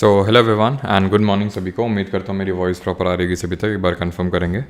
So hello everyone and good morning सभी को। उम्मीद करता हूँ मेरी वॉइस प्रॉपर आ रहेगी सभी तक। एक बार कंफर्म करेंगे।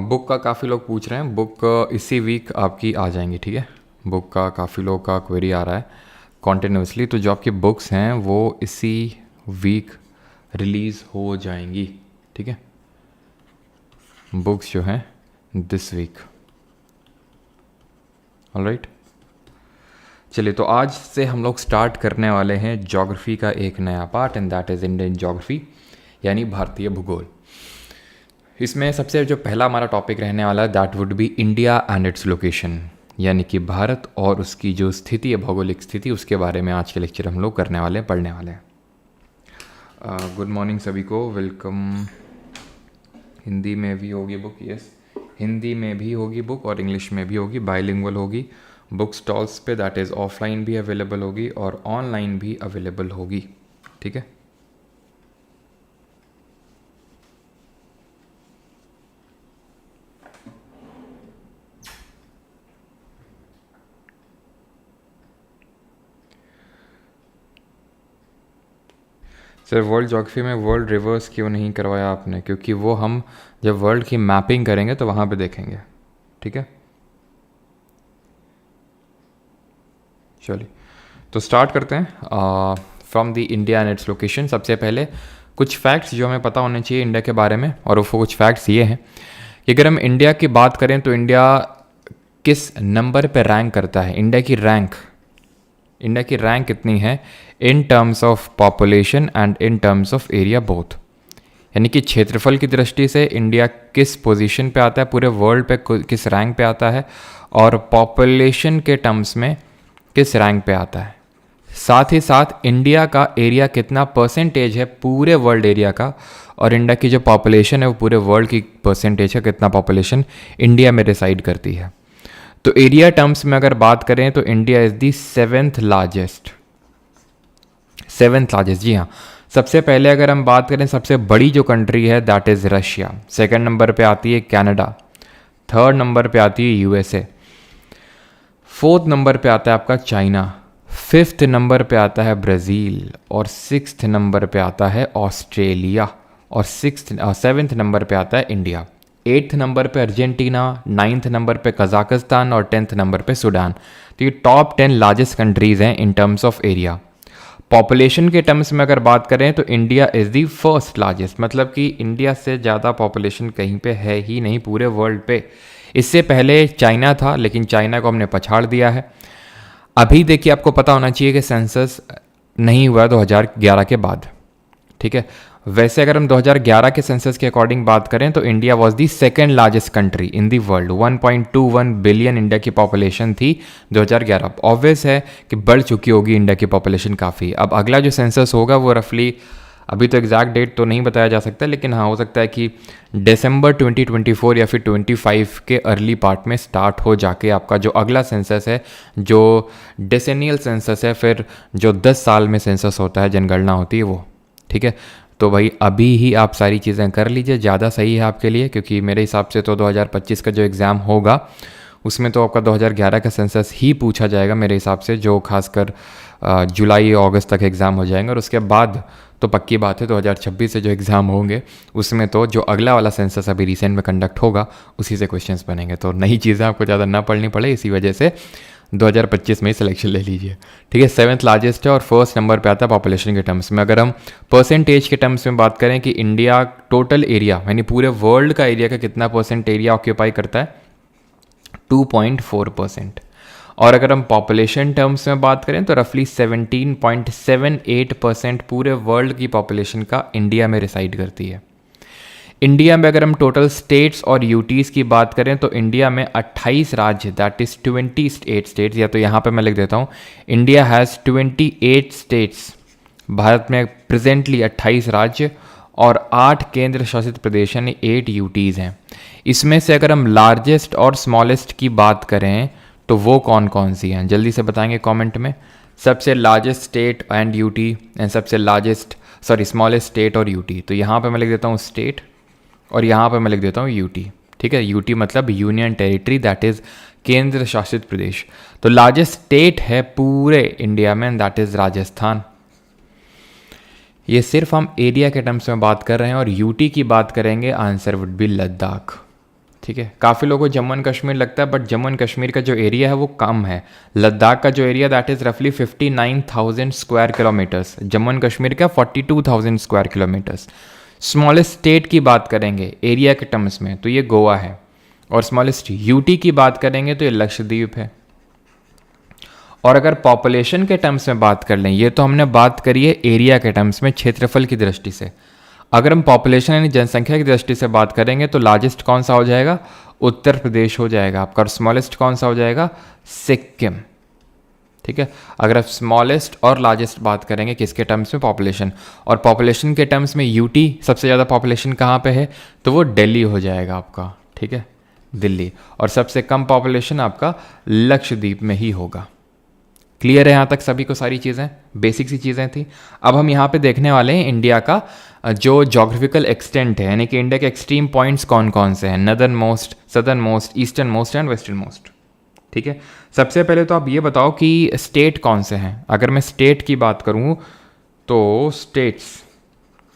बुक का काफ़ी लोग पूछ रहे हैं। बुक इसी वीक आपकी आ जाएंगी, ठीक है। बुक का काफ़ी लोग का क्वेरी आ रहा है कॉन्टिन्यूसली, तो जो आपकी बुक्स हैं वो इसी वीक रिलीज़ हो जाएंगी, ठीक है। बुक्स जो हैं दिस वीक। ऑलराइट, चलिए तो आज से हम लोग स्टार्ट करने वाले हैं ज्योग्राफी का एक नया part, and that is Indian geography, यानी भारतीय भूगोल। इसमें सबसे जो पहला हमारा टॉपिक रहने वाला है that would be India and its location, यानी कि भारत और उसकी जो स्थिति है, भौगोलिक स्थिति, उसके बारे में आज के लेक्चर हम लोग करने वाले हैं, पढ़ने वाले हैं। गुड मॉर्निंग सभी को, वेलकम। हिंदी में भी होगी बुक, यस, हिंदी में भी होगी बुक और इंग्लिश में भी होगी, बाइलिंगुअल होगी। बुक स्टॉल्स पे दैट इज़ ऑफलाइन भी अवेलेबल होगी और ऑनलाइन भी अवेलेबल होगी, ठीक है। सर वर्ल्ड ज्योग्राफी में वर्ल्ड रिवर्स क्यों नहीं करवाया आपने? क्योंकि वो हम जब वर्ल्ड की मैपिंग करेंगे तो वहाँ पे देखेंगे, ठीक है। चलिए तो स्टार्ट करते हैं from the India and its location. सबसे पहले कुछ फैक्ट्स जो हमें पता होने चाहिए इंडिया के बारे में, और वो कुछ फैक्ट्स ये हैं कि अगर हम इंडिया की बात करें तो इंडिया किस नंबर पे रैंक करता है। इंडिया की रैंक कितनी है in terms of population and in terms of area both, यानी कि क्षेत्रफल की दृष्टि से इंडिया किस पोजीशन पे आता है पूरे वर्ल्ड पे, किस रैंक पे आता है, और पॉपुलेशन के टर्म्स में किस रैंक पे आता है। साथ ही साथ इंडिया का एरिया कितना परसेंटेज है पूरे वर्ल्ड एरिया का, और इंडिया की जो पॉपुलेशन है वो पूरे वर्ल्ड की परसेंटेज है, कितना पॉपुलेशन इंडिया में रिसाइड करती है। तो एरिया टर्म्स में अगर बात करें तो India is the seventh largest, जी हाँ। सबसे पहले अगर हम बात करें सबसे बड़ी जो कंट्री है that is Russia, second number पे आती है कनाडा, थर्ड नंबर पे आती है यूएसए, फोर्थ नंबर पे आता है आपका चाइना, फिफ्थ नंबर पे आता है ब्राज़ील, और सिक्स्थ नंबर पे आता है ऑस्ट्रेलिया, और सेवेंथ नंबर पे आता है इंडिया, एट्थ नंबर पे अर्जेंटीना, नाइन्थ नंबर पे कजाकिस्तान, और टेंथ नंबर पे सूडान। तो ये टॉप 10 लार्जेस्ट कंट्रीज़ हैं in terms of area. Population के टर्म्स में अगर बात करें तो India is the first largest, मतलब कि इंडिया से ज़्यादा पॉपुलेशन कहीं पे है ही नहीं पूरे वर्ल्ड पे। इससे पहले चाइना था, लेकिन चाइना को हमने पछाड़ दिया है। अभी देखिए आपको पता होना चाहिए कि सेंसस नहीं हुआ 2011 के बाद, ठीक है। वैसे अगर हम 2011 के सेंसस के अकॉर्डिंग बात करें तो India was the second largest country in the world. 1.21 billion India की पॉपुलेशन थी 2011। ऑब्वियस है कि बढ़ चुकी होगी इंडिया की पॉपुलेशन काफ़ी। अब अगला जो सेंसस होगा वो रफली, अभी तो एग्जैक्ट डेट तो नहीं बताया जा सकता, लेकिन हाँ हो सकता है कि दिसंबर 2024 या फिर 25 के अर्ली पार्ट में स्टार्ट हो जाके आपका जो अगला सेंसस है, जो डेसेनियल सेंसस है, फिर जो 10 साल में सेंसस होता है, जनगणना होती है वो, ठीक है। तो भाई अभी ही आप सारी चीज़ें कर लीजिए, ज़्यादा सही है आपके लिए, क्योंकि मेरे हिसाब से तो 2025 का जो एग्ज़ाम होगा उसमें तो आपका 2011 का सेंसस ही पूछा जाएगा मेरे हिसाब से, जो खासकर जुलाई अगस्त तक एग्ज़ाम हो जाएंगे। और उसके बाद तो पक्की बात है 2026 से जो एग्ज़ाम होंगे उसमें तो जो अगला वाला सेंसस अभी रिसेंट में कंडक्ट होगा उसी से क्वेश्चंस बनेंगे। तो नई चीज़ें आपको ज़्यादा ना पढ़नी पड़े, इसी वजह से 2025 में ही सिलेक्शन ले लीजिए, ठीक है। सेवन्थ लार्जेस्ट है और फर्स्ट नंबर पे आता है पॉपुलेशन के टर्म्स में। अगर हम परसेंटेज के टर्म्स में बात करें कि इंडिया टोटल एरिया यानी पूरे वर्ल्ड का एरिया का कितना परसेंट एरिया ऑक्यूपाई करता है, 2.4%। और अगर हम पॉपुलेशन टर्म्स में बात करें तो रफली 17.78% पूरे वर्ल्ड की पॉपुलेशन का इंडिया में रिसाइड करती है। इंडिया में अगर हम टोटल स्टेट्स और यूटीज़ की बात करें तो इंडिया में 28 राज्य, दैट इज़ 28 स्टेट्स, या तो यहाँ पे मैं लिख देता हूँ, इंडिया हैज़ 28 स्टेट्स भारत में प्रेजेंटली 28 राज्य और 8 केंद्र शासित प्रदेश यानी 8 यूटीज़ हैं। इसमें से अगर हम लार्जेस्ट और स्मॉलेस्ट की बात करें तो वो कौन कौन सी हैं, जल्दी से बताएंगे कमेंट में। सबसे largest state and UT and सबसे स्मॉलेस्ट स्टेट और यूटी। तो यहाँ पे मैं लिख देता हूँ स्टेट और यहाँ पे मैं लिख देता हूँ यूटी। ठीक है, यूटी मतलब यूनियन टेरिटरी, दैट इज़ केंद्र शासित प्रदेश। तो लार्जेस्ट स्टेट है पूरे इंडिया में, दैट इज़ राजस्थान। ये सिर्फ हम एरिया के टर्म्स में बात कर रहे हैं और यूटी की बात करेंगे, आंसर वुड बी लद्दाख। ठीक है, काफ़ी लोगों को जम्मू एंड कश्मीर लगता है, बट जम्मू एंड कश्मीर का जो एरिया है वो कम है। लद्दाख का जो एरिया दैट इज़ रफली 59,000 square kilometres, Jammu and Kashmir का 42,000 स्क्वायर किलोमीटर्स। स्मॉलेस्ट स्टेट की बात करेंगे एरिया के टर्म्स में तो ये गोवा है, और स्मॉलेस्ट यूटी की बात करेंगे तो ये लक्षद्वीप है। और अगर पॉपुलेशन के टर्म्स में बात कर लें, ये तो हमने बात करी है एरिया के टर्म्स में, क्षेत्रफल की दृष्टि से। अगर हम पॉपुलेशन यानी जनसंख्या की दृष्टि से बात करेंगे तो लार्जेस्ट कौन सा हो जाएगा, उत्तर प्रदेश हो जाएगा आपका, और स्मॉलेस्ट कौन सा हो जाएगा, सिक्किम। ठीक है, अगर आप स्मॉलेस्ट और लार्जेस्ट बात करेंगे किसके टर्म्स में, पॉपुलेशन, और पॉपुलेशन के टर्म्स में यूटी सबसे ज़्यादा पॉपुलेशन कहाँ पे है, तो वो दिल्ली हो जाएगा आपका। ठीक है, दिल्ली, और सबसे कम पॉपुलेशन आपका लक्षद्वीप में ही होगा। क्लियर है यहाँ तक सभी को, सारी चीज़ें बेसिक सी चीज़ें थी। अब हम यहाँ पे देखने वाले हैं इंडिया का जो जोग्राफिकल एक्सटेंट है, यानी कि इंडिया के एक्सट्रीम पॉइंट्स कौन कौन से हैं, northern most, southern most, eastern most and western most. ठीक है, सबसे पहले तो आप ये बताओ कि स्टेट कौन से हैं। अगर मैं स्टेट की बात करूँ तो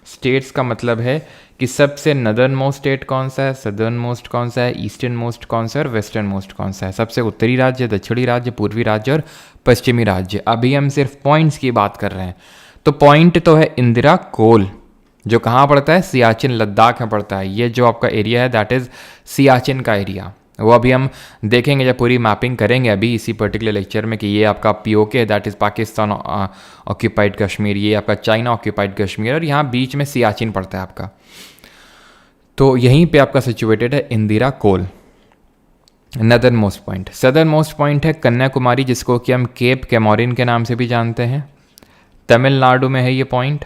स्टेट्स का मतलब है कि सबसे नदर्न मोस्ट स्टेट कौन सा है, सदर्न मोस्ट कौन सा है, ईस्टर्न मोस्ट कौन सा है और वेस्टर्न मोस्ट कौन सा है। सबसे उत्तरी राज्य, दक्षिणी राज्य, पूर्वी राज्य और पश्चिमी राज्य। अभी हम सिर्फ पॉइंट्स की बात कर रहे हैं। तो पॉइंट तो है इंदिरा कोल, जो कहाँ पड़ता है, सियाचिन लद्दाख में पड़ता है। ये जो आपका एरिया है दैट इज़ सियाचिन का एरिया, वो अभी हम देखेंगे जब पूरी मैपिंग करेंगे अभी इसी पर्टिकुलर लेक्चर में कि ये आपका PoK that is Pakistan occupied Kashmir, ये आपका चाइना ऑक्यूपाइड कश्मीर, और यहाँ बीच में सियाचिन पड़ता है आपका। तो यहीं पे आपका सिचुएटेड है Indira col, northern most point. Southern most point है कन्याकुमारी, जिसको कि हम केप कैमोरिन के नाम से भी जानते हैं, तमिलनाडु में है ये पॉइंट।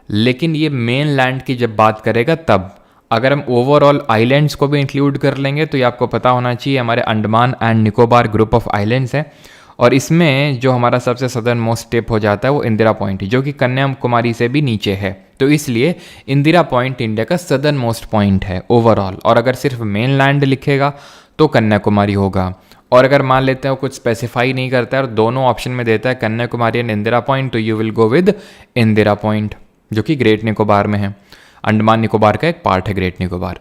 लेकिन ये मेन लैंड की जब बात करेगा तब, अगर हम ओवरऑल आइलैंड्स को भी इंक्लूड कर लेंगे तो ये आपको पता होना चाहिए हमारे Andaman and Nicobar group of islands है, और इसमें जो हमारा सबसे सदर्न मोस्ट टिप हो जाता है वो इंदिरा पॉइंट है, जो कि कन्याकुमारी से भी नीचे है। तो इसलिए इंदिरा पॉइंट इंडिया का सदर्न मोस्ट पॉइंट है ओवरऑल। और अगर सिर्फ मेन लैंड लिखेगा तो कन्याकुमारी होगा, और अगर मान लेते हैं वो कुछ स्पेसिफाई नहीं करता है और दोनों ऑप्शन में देता है कन्याकुमारी एंड इंदिरा पॉइंट, तो you will go with Indira point, जो कि ग्रेट निकोबार में है। अंडमान निकोबार का एक पार्ट है ग्रेट निकोबार।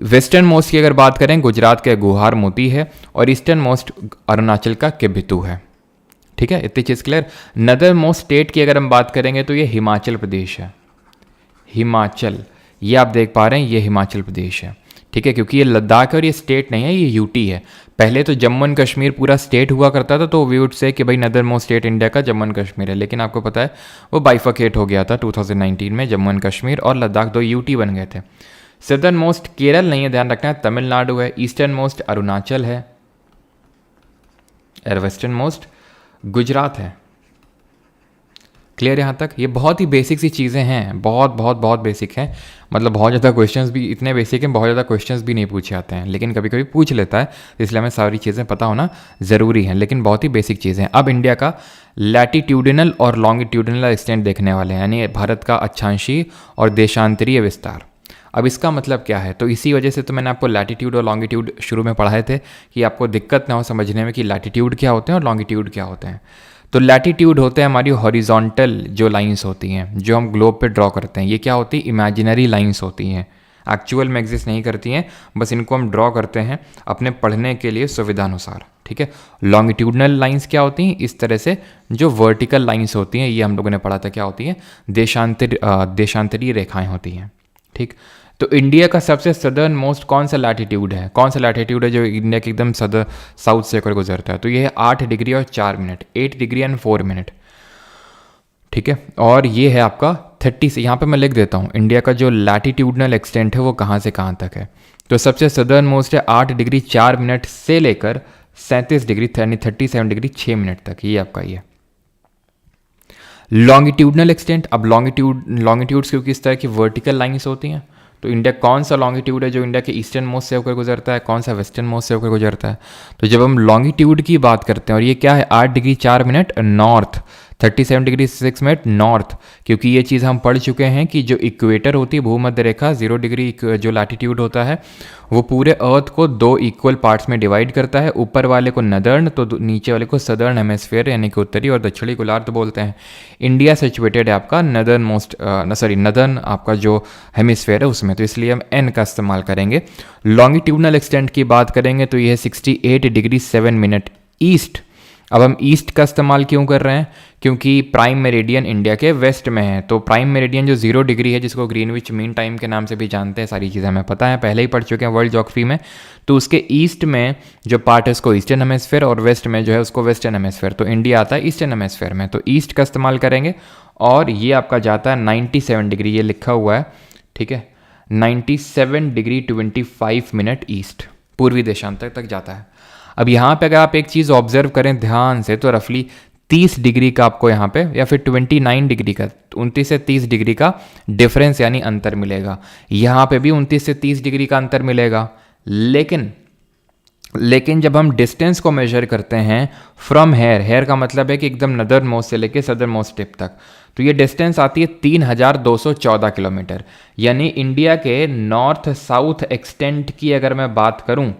वेस्टर्न मोस्ट की अगर बात करें, गुजरात के गुहार मोती है, और ईस्टर्न मोस्ट अरुणाचल का किबितू है। ठीक है, इतनी चीज़ क्लियर। नदर्न मोस्ट स्टेट की अगर हम बात करेंगे तो ये हिमाचल प्रदेश है। हिमाचल, ये आप देख पा रहे हैं, ये हिमाचल प्रदेश है। ठीक है, क्योंकि ये लद्दाख है और ये स्टेट नहीं है, ये यूटी है। पहले तो जम्मू एंड कश्मीर पूरा स्टेट हुआ करता था, तो वी वुड से कि भाई नदर्न मोस्ट स्टेट इंडिया का जम्मू एंड कश्मीर है, लेकिन आपको पता है वो बाइफर्केट हो गया था 2019 में, जम्मू एंड कश्मीर और लद्दाख दो यूटी बन गए थे। सदर्न मोस्ट केरल नहीं है, ध्यान रखना है, तमिलनाडु है। ईस्टर्न मोस्ट अरुणाचल है और वेस्टर्न मोस्ट गुजरात है। क्लियर यहाँ तक? ये बहुत ही बेसिक सी चीज़ें हैं, बहुत बहुत बहुत बेसिक हैं। मतलब बहुत ज़्यादा क्वेश्चंस भी इतने बेसिक हैं, बहुत ज़्यादा क्वेश्चंस भी नहीं पूछे आते हैं, लेकिन कभी कभी पूछ लेता है, इसलिए हमें सारी चीज़ें पता होना ज़रूरी है, लेकिन बहुत ही बेसिक चीज़ें हैं। अब इंडिया का लैटिट्यूडिनल और लॉन्गिट्यूडिनल एक्सटेंट देखने वाले हैं, यानी भारत का अक्षांशीय और देशांतरीय विस्तार। अब इसका मतलब क्या है, तो इसी वजह से तो मैंने आपको लैटिट्यूड और लॉन्गिट्यूड शुरू में पढ़ाए थे कि आपको दिक्कत ना हो समझने में कि लैटिट्यूड क्या होते हैं और लॉन्गिट्यूड क्या होते हैं। तो लैटिट्यूड होते हैं हमारी हॉरिजॉन्टल जो लाइंस होती हैं जो हम ग्लोब पे ड्रॉ करते हैं। ये क्या होती है, इमेजिनरी लाइंस होती हैं, एक्चुअल में एग्जिस्ट नहीं करती हैं, बस इनको हम ड्रॉ करते हैं अपने पढ़ने के लिए सुविधानुसार। ठीक है, लॉन्गिट्यूडनल लाइंस क्या होती हैं, इस तरह से जो वर्टिकल लाइंस होती हैं, ये हम लोगों ने पढ़ा था क्या होती हैं, देशांतरीय रेखाएं होती हैं। ठीक, तो इंडिया का सबसे सदर्न मोस्ट कौन सा लैटिट्यूड है, कौन सा लैटिट्यूड है जो इंडिया के एकदम साउथ से होकर गुजरता है, तो ये है 8 डिग्री और 4 मिनट, 8 डिग्री एंड 4 मिनट। ठीक है, और ये है आपका 30 से, यहाँ पे मैं लिख देता हूँ इंडिया का जो लैटिट्यूडनल एक्सटेंट है वो कहाँ से कहाँ तक है। तो सबसे सदर्न मोस्ट है 8 डिग्री 4 मिनट से लेकर 37 डिग्री 37 डिग्री 6 मिनट तक, ये आपका ये। लॉन्गिट्यूडनल एक्सटेंट, अब लॉन्गिट्यूड्स क्योंकि इस तरह की वर्टिकल लाइन्स होती हैं, तो इंडिया कौन सा लॉन्गिट्यूड है जो इंडिया के ईस्टर्न मोस्ट से होकर गुजरता है, कौन सा वेस्टर्न मोस्ट से होकर गुजरता है। तो जब हम लॉन्गिट्यूड की बात करते हैं, और ये क्या है 8 degree 4 minute north, 37 degree 6 minute north, क्योंकि ये चीज़ हम पढ़ चुके हैं कि जो इक्वेटर होती है भूमध्य रेखा 0 डिग्री जो लैटिट्यूड होता है वो पूरे अर्थ को 2 इक्वल पार्ट्स में डिवाइड करता है, ऊपर वाले को नदर्न तो नीचे वाले को सदर्न हेमिस्फीयर यानी कि उत्तरी और दक्षिणी गोलार्ध बोलते हैं। इंडिया सिचुएटेड है आपका नदर्न आपका जो हेमिस्फीयर है उसमें, तो इसलिए हम एन का इस्तेमाल करेंगे। लॉन्गिट्यूडनल एक्सटेंट की बात करेंगे तो ये है 68 डिग्री 7 मिनट ईस्ट। अब हम ईस्ट का इस्तेमाल क्यों कर रहे हैं, क्योंकि प्राइम मेरिडियन इंडिया के वेस्ट में है, तो प्राइम मेरिडियन जो 0 डिग्री है जिसको ग्रीनविच मीन टाइम के नाम से भी जानते हैं, सारी चीज़ें हमें पता है, पहले ही पढ़ चुके हैं वर्ल्ड ज्योग्राफी में। तो उसके ईस्ट में जो पार्ट है उसको ईस्टर्न हेमिस्फीयर और वेस्ट में जो है उसको वेस्टर्न हेमिस्फीयर, तो इंडिया आता है ईस्टर्न हेमिस्फीयर में, तो ईस्ट का इस्तेमाल करेंगे। और ये आपका जाता है 97 डिग्री, ये लिखा हुआ है, ठीक है, 97 डिग्री 25 मिनट ईस्ट, पूर्वी देशांतर तक जाता है। अब यहाँ पे अगर आप एक चीज़ ऑब्जर्व करें ध्यान से तो रफली 30 डिग्री का आपको यहाँ पे, या फिर 29 डिग्री का, 29 से 30 डिग्री का डिफरेंस यानी अंतर मिलेगा। यहाँ पे भी 29 से 30 डिग्री का अंतर मिलेगा, लेकिन जब हम डिस्टेंस को मेजर करते हैं फ्रॉम हेयर का मतलब है कि एकदम नदर्न मोस्ट से लेके सदर्न मोस्ट टिप तक, तो ये डिस्टेंस आती है 3214 किलोमीटर। यानी इंडिया के नॉर्थ साउथ एक्सटेंट की अगर मैं बात करूं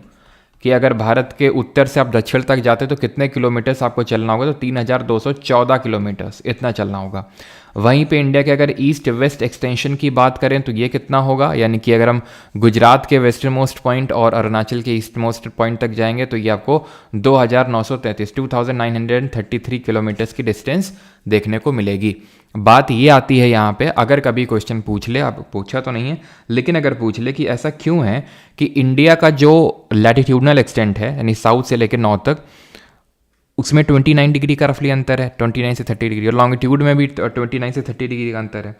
कि अगर भारत के उत्तर से आप दक्षिण तक जाते तो कितने किलोमीटर्स आपको चलना होगा, तो 3214 किलोमीटर्स इतना चलना होगा। वहीं पे इंडिया के अगर ईस्ट वेस्ट एक्सटेंशन की बात करें तो ये कितना होगा, यानी कि अगर हम गुजरात के वेस्टर्न मोस्ट पॉइंट और अरुणाचल के ईस्ट मोस्ट पॉइंट तक जाएंगे तो ये आपको 2933 किलोमीटर्स की डिस्टेंस देखने को मिलेगी। बात ये आती है यहाँ पे, अगर कभी क्वेश्चन पूछ ले, अब पूछा तो नहीं है लेकिन अगर पूछ ले कि ऐसा क्यों है कि इंडिया का जो लैटिट्यूडनल एक्सटेंट है यानी साउथ से लेकर नॉर्थ तक उसमें 29 डिग्री का रफली अंतर है, 29 से 30 डिग्री, और लॉन्गिट्यूड में भी 29 से 30 डिग्री का अंतर है।